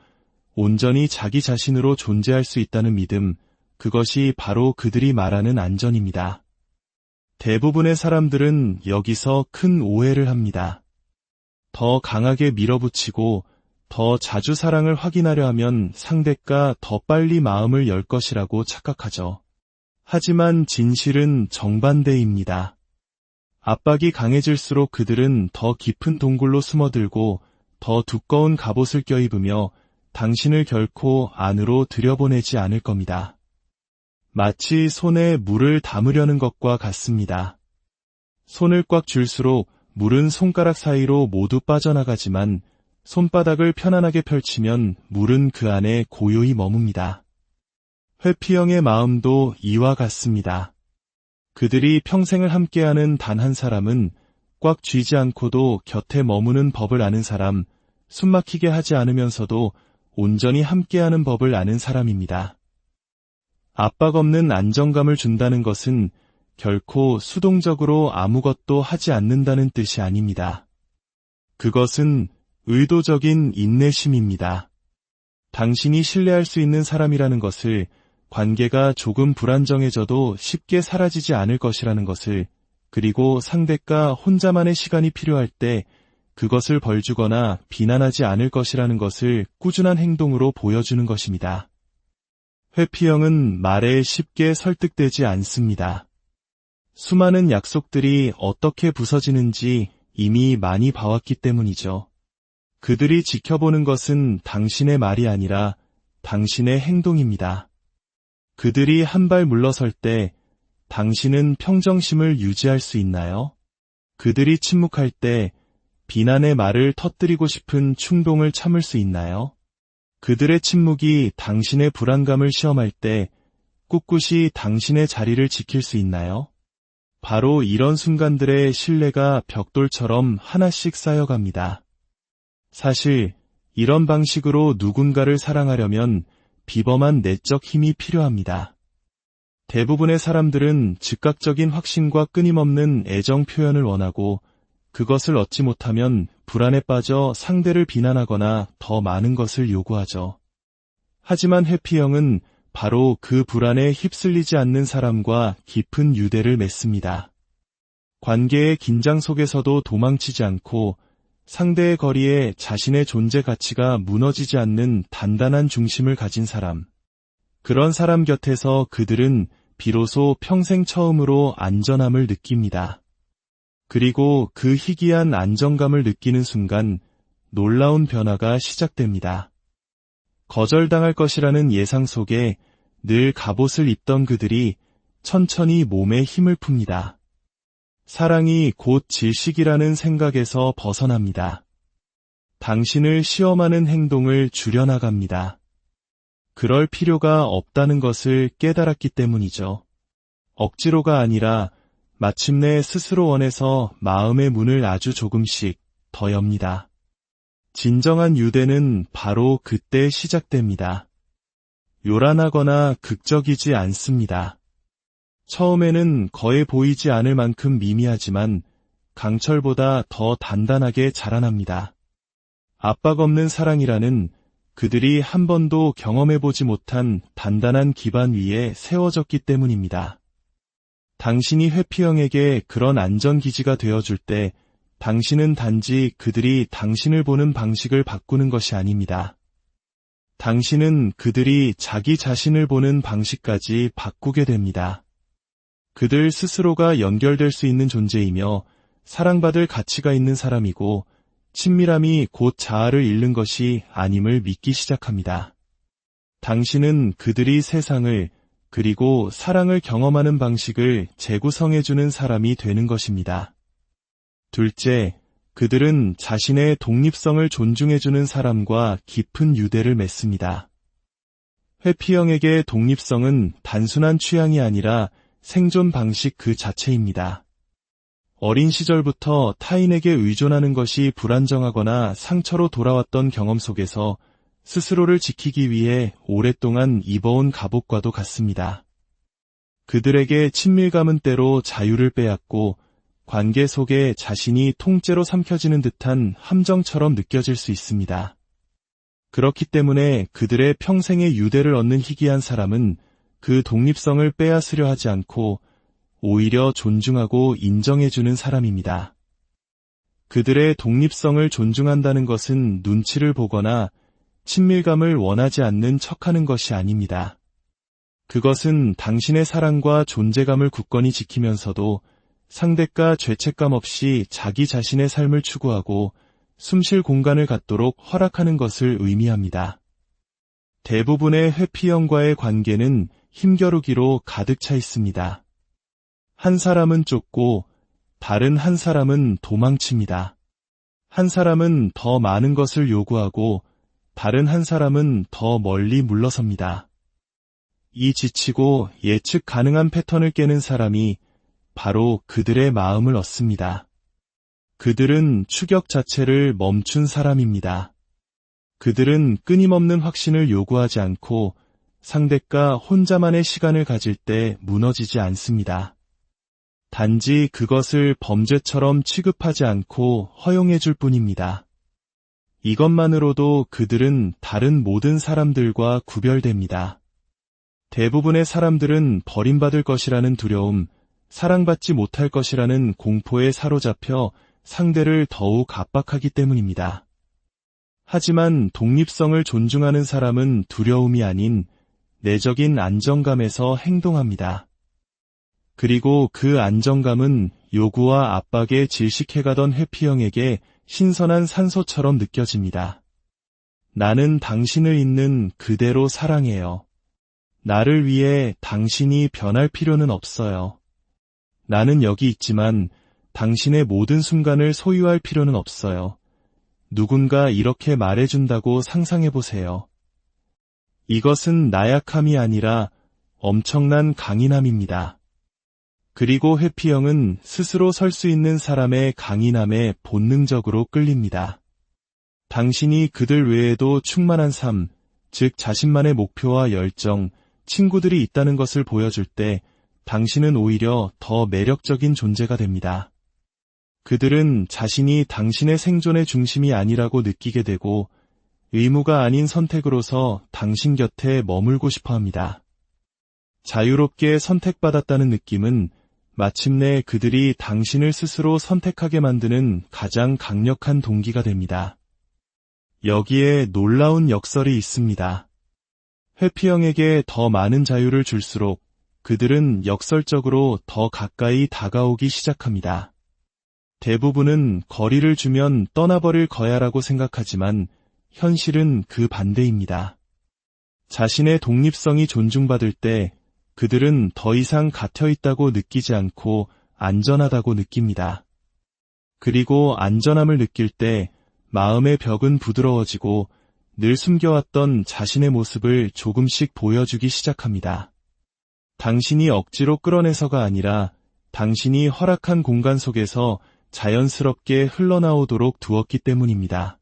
온전히 자기 자신으로 존재할 수 있다는 믿음, 그것이 바로 그들이 말하는 안전입니다. 대부분의 사람들은 여기서 큰 오해를 합니다. 더 강하게 밀어붙이고 더 자주 사랑을 확인하려 하면 상대가 더 빨리 마음을 열 것이라고 착각하죠. 하지만 진실은 정반대입니다. 압박이 강해질수록 그들은 더 깊은 동굴로 숨어들고 더 두꺼운 갑옷을 껴입으며 당신을 결코 안으로 들여보내지 않을 겁니다. 마치 손에 물을 담으려는 것과 같습니다. 손을 꽉 쥘수록 물은 손가락 사이로 모두 빠져나가지만 손바닥을 편안하게 펼치면 물은 그 안에 고요히 머뭅니다. 회피형의 마음도 이와 같습니다. 그들이 평생을 함께하는 단 한 사람은 꽉 쥐지 않고도 곁에 머무는 법을 아는 사람, 숨막히게 하지 않으면서도 온전히 함께하는 법을 아는 사람입니다. 압박 없는 안정감을 준다는 것은 결코 수동적으로 아무것도 하지 않는다는 뜻이 아닙니다. 그것은 의도적인 인내심입니다. 당신이 신뢰할 수 있는 사람이라는 것을, 관계가 조금 불안정해져도 쉽게 사라지지 않을 것이라는 것을, 그리고 상대가 혼자만의 시간이 필요할 때 그것을 벌주거나 비난하지 않을 것이라는 것을 꾸준한 행동으로 보여주는 것입니다. 회피형은 말에 쉽게 설득되지 않습니다. 수많은 약속들이 어떻게 부서지는지 이미 많이 봐왔기 때문이죠. 그들이 지켜보는 것은 당신의 말이 아니라 당신의 행동입니다. 그들이 한 발 물러설 때 당신은 평정심을 유지할 수 있나요? 그들이 침묵할 때 비난의 말을 터뜨리고 싶은 충동을 참을 수 있나요? 그들의 침묵이 당신의 불안감을 시험할 때 꿋꿋이 당신의 자리를 지킬 수 있나요? 바로 이런 순간들의 신뢰가 벽돌처럼 하나씩 쌓여갑니다. 사실 이런 방식으로 누군가를 사랑하려면 비범한 내적 힘이 필요합니다. 대부분의 사람들은 즉각적인 확신과 끊임없는 애정 표현을 원하고 그것을 얻지 못하면 불안에 빠져 상대를 비난하거나 더 많은 것을 요구하죠. 하지만 회피형은 바로 그 불안에 휩쓸리지 않는 사람과 깊은 유대를 맺습니다. 관계의 긴장 속에서도 도망치지 않고 상대의 거리에 자신의 존재 가치가 무너지지 않는 단단한 중심을 가진 사람. 그런 사람 곁에서 그들은 비로소 평생 처음으로 안전함을 느낍니다. 그리고 그 희귀한 안정감을 느끼는 순간 놀라운 변화가 시작됩니다. 거절당할 것이라는 예상 속에 늘 갑옷을 입던 그들이 천천히 몸에 힘을 풉니다. 사랑이 곧 질식이라는 생각에서 벗어납니다. 당신을 시험하는 행동을 줄여나갑니다. 그럴 필요가 없다는 것을 깨달았기 때문이죠. 억지로가 아니라 마침내 스스로 원해서 마음의 문을 아주 조금씩 더 엽니다. 진정한 유대는 바로 그때 시작됩니다. 요란하거나 극적이지 않습니다. 처음에는 거의 보이지 않을 만큼 미미하지만 강철보다 더 단단하게 자라납니다. 압박 없는 사랑이라는 그들이 한 번도 경험해보지 못한 단단한 기반 위에 세워졌기 때문입니다. 당신이 회피형에게 그런 안전기지가 되어줄 때 당신은 단지 그들이 당신을 보는 방식을 바꾸는 것이 아닙니다. 당신은 그들이 자기 자신을 보는 방식까지 바꾸게 됩니다. 그들 스스로가 연결될 수 있는 존재이며 사랑받을 가치가 있는 사람이고 친밀함이 곧 자아를 잃는 것이 아님을 믿기 시작합니다. 당신은 그들이 세상을 그리고 사랑을 경험하는 방식을 재구성해주는 사람이 되는 것입니다. 둘째, 그들은 자신의 독립성을 존중해주는 사람과 깊은 유대를 맺습니다. 회피형에게 독립성은 단순한 취향이 아니라 생존 방식 그 자체입니다. 어린 시절부터 타인에게 의존하는 것이 불안정하거나 상처로 돌아왔던 경험 속에서 스스로를 지키기 위해 오랫동안 입어온 갑옷과도 같습니다. 그들에게 친밀감은 때로 자유를 빼앗고 관계 속에 자신이 통째로 삼켜지는 듯한 함정처럼 느껴질 수 있습니다. 그렇기 때문에 그들의 평생의 유대를 얻는 희귀한 사람은 그 독립성을 빼앗으려 하지 않고 오히려 존중하고 인정해주는 사람입니다. 그들의 독립성을 존중한다는 것은 눈치를 보거나 친밀감을 원하지 않는 척하는 것이 아닙니다. 그것은 당신의 사랑과 존재감을 굳건히 지키면서도 상대가 죄책감 없이 자기 자신의 삶을 추구하고 숨쉴 공간을 갖도록 허락하는 것을 의미합니다. 대부분의 회피형과의 관계는 힘겨루기로 가득 차 있습니다. 한 사람은 쫓고 다른 한 사람은 도망칩니다. 한 사람은 더 많은 것을 요구하고 다른 한 사람은 더 멀리 물러섭니다. 이 지치고 예측 가능한 패턴을 깨는 사람이 바로 그들의 마음을 얻습니다. 그들은 추격 자체를 멈춘 사람입니다. 그들은 끊임없는 확신을 요구하지 않고 상대가 혼자만의 시간을 가질 때 무너지지 않습니다. 단지 그것을 범죄처럼 취급하지 않고 허용해 줄 뿐입니다. 이것만으로도 그들은 다른 모든 사람들과 구별됩니다. 대부분의 사람들은 버림받을 것이라는 두려움, 사랑받지 못할 것이라는 공포에 사로잡혀 상대를 더욱 압박하기 때문입니다. 하지만 독립성을 존중하는 사람은 두려움이 아닌 내적인 안정감에서 행동합니다. 그리고 그 안정감은 요구와 압박에 질식해가던 회피형에게 신선한 산소처럼 느껴집니다. 나는 당신을 있는 그대로 사랑해요. 나를 위해 당신이 변할 필요는 없어요. 나는 여기 있지만 당신의 모든 순간을 소유할 필요는 없어요. 누군가 이렇게 말해준다고 상상해보세요. 이것은 나약함이 아니라 엄청난 강인함입니다. 그리고 회피형은 스스로 설 수 있는 사람의 강인함에 본능적으로 끌립니다. 당신이 그들 외에도 충만한 삶, 즉 자신만의 목표와 열정, 친구들이 있다는 것을 보여줄 때 당신은 오히려 더 매력적인 존재가 됩니다. 그들은 자신이 당신의 생존의 중심이 아니라고 느끼게 되고 의무가 아닌 선택으로서 당신 곁에 머물고 싶어 합니다. 자유롭게 선택받았다는 느낌은 마침내 그들이 당신을 스스로 선택하게 만드는 가장 강력한 동기가 됩니다. 여기에 놀라운 역설이 있습니다. 회피형에게 더 많은 자유를 줄수록 그들은 역설적으로 더 가까이 다가오기 시작합니다. 대부분은 거리를 주면 떠나버릴 거야라고 생각하지만 현실은 그 반대입니다. 자신의 독립성이 존중받을 때 그들은 더 이상 갇혀 있다고 느끼지 않고 안전하다고 느낍니다. 그리고 안전함을 느낄 때 마음의 벽은 부드러워지고 늘 숨겨왔던 자신의 모습을 조금씩 보여주기 시작합니다. 당신이 억지로 끌어내서가 아니라 당신이 허락한 공간 속에서 자연스럽게 흘러나오도록 두었기 때문입니다.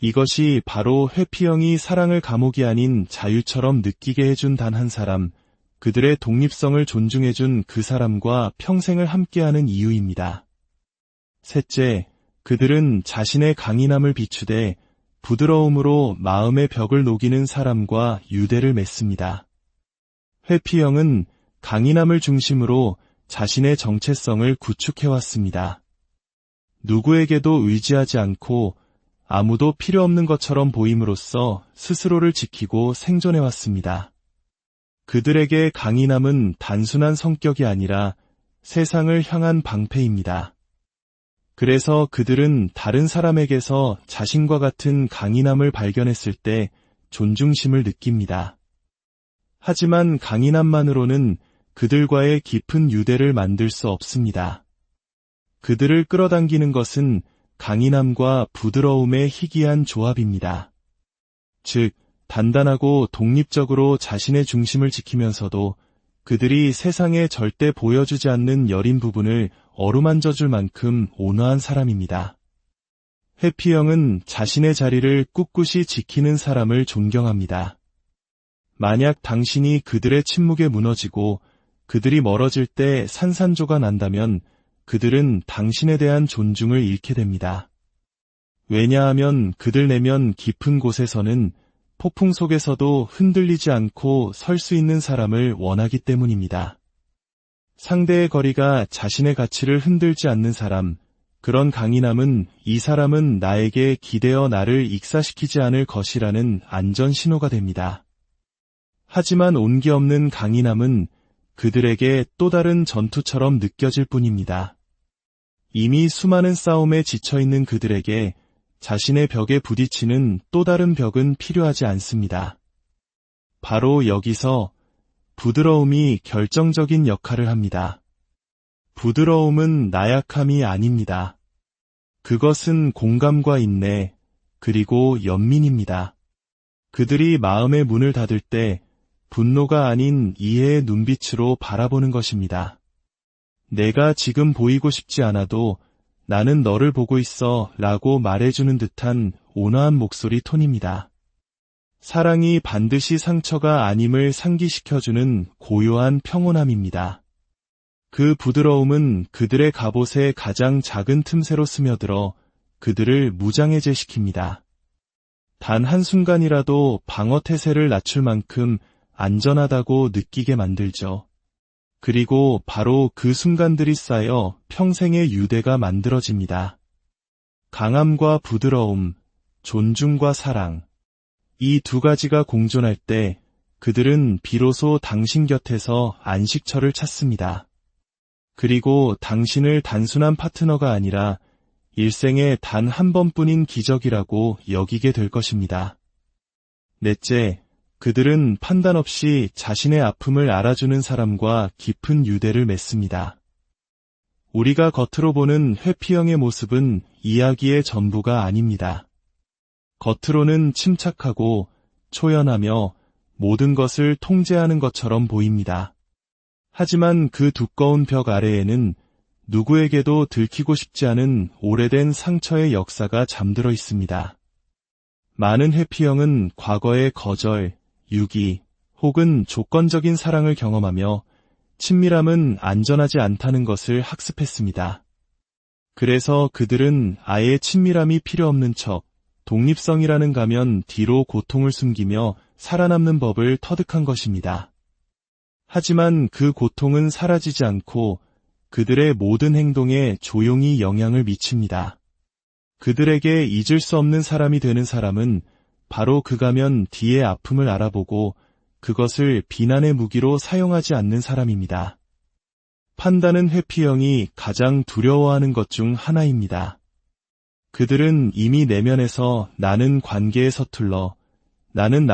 이것이 바로 회피형이 사랑을 감옥이 아닌 자유처럼 느끼게 해준 단 한 사람, 그들의 독립성을 존중해준 그 사람과 평생을 함께하는 이유입니다. 셋째, 그들은 자신의 강인함을 비추되 부드러움으로 마음의 벽을 녹이는 사람과 유대를 맺습니다. 회피형은 강인함을 중심으로 자신의 정체성을 구축해왔습니다. 누구에게도 의지하지 않고 아무도 필요 없는 것처럼 보임으로써 스스로를 지키고 생존해왔습니다. 그들에게 강인함은 단순한 성격이 아니라 세상을 향한 방패입니다. 그래서 그들은 다른 사람에게서 자신과 같은 강인함을 발견했을 때 존중심을 느낍니다. 하지만 강인함만으로는 그들과의 깊은 유대를 만들 수 없습니다. 그들을 끌어당기는 것은 강인함과 부드러움의 희귀한 조합입니다. 즉, 단단하고 독립적으로 자신의 중심을 지키면서도 그들이 세상에 절대 보여주지 않는 여린 부분을 어루만져줄 만큼 온화한 사람입니다. 회피형은 자신의 자리를 꿋꿋이 지키는 사람을 존경합니다. 만약 당신이 그들의 침묵에 무너지고 그들이 멀어질 때 산산조가 난다면 그들은 당신에 대한 존중을 잃게 됩니다. 왜냐하면 그들 내면 깊은 곳에서는 폭풍 속에서도 흔들리지 않고 설 수 있는 사람을 원하기 때문입니다. 상대의 거리가 자신의 가치를 흔들지 않는 사람, 그런 강인함은 이 사람은 나에게 기대어 나를 익사시키지 않을 것이라는 안전 신호가 됩니다. 하지만 온기 없는 강인함은 그들에게 또 다른 전투처럼 느껴질 뿐입니다. 이미 수많은 싸움에 지쳐있는 그들에게 자신의 벽에 부딪히는 또 다른 벽은 필요하지 않습니다. 바로 여기서 부드러움이 결정적인 역할을 합니다. 부드러움은 나약함이 아닙니다. 그것은 공감과 인내, 그리고 연민입니다. 그들이 마음의 문을 닫을 때 분노가 아닌 이해의 눈빛으로 바라보는 것입니다. 내가 지금 보이고 싶지 않아도 나는 너를 보고 있어 라고 말해주는 듯한 온화한 목소리 톤입니다. 사랑이 반드시 상처가 아님을 상기시켜주는 고요한 평온함입니다. 그 부드러움은 그들의 갑옷의 가장 작은 틈새로 스며들어 그들을 무장해제시킵니다. 단 한순간이라도 방어태세를 낮출 만큼 안전하다고 느끼게 만들죠. 그리고 바로 그 순간들이 쌓여 평생의 유대가 만들어집니다. 강함과 부드러움, 존중과 사랑. 이 두 가지가 공존할 때 그들은 비로소 당신 곁에서 안식처를 찾습니다. 그리고 당신을 단순한 파트너가 아니라 일생에 단 한 번뿐인 기적이라고 여기게 될 것입니다. 넷째, 그들은 판단 없이 자신의 아픔을 알아주는 사람과 깊은 유대를 맺습니다. 우리가 겉으로 보는 회피형의 모습은 이야기의 전부가 아닙니다. 겉으로는 침착하고 초연하며 모든 것을 통제하는 것처럼 보입니다. 하지만 그 두꺼운 벽 아래에는 누구에게도 들키고 싶지 않은 오래된 상처의 역사가 잠들어 있습니다. 많은 회피형은 과거의 거절, 유기, 혹은 조건적인 사랑을 경험하며 친밀함은 안전하지 않다는 것을 학습했습니다. 그래서 그들은 아예 친밀함이 필요 없는 척, 독립성이라는 가면 뒤로 고통을 숨기며 살아남는 법을 터득한 것입니다. 하지만 그 고통은 사라지지 않고 그들의 모든 행동에 조용히 영향을 미칩니다. 그들에게 잊을 수 없는 사람이 되는 사람은 바로 그가면 뒤의 아픔을 알아보고 그것을 비난의 무기로 사용하지 않는 사람입니다. 판다는 회피형이 가장 두려워하는 것 중 하나입니다. 그들은 이미 내면에서 나는 관계에 서툴러 나는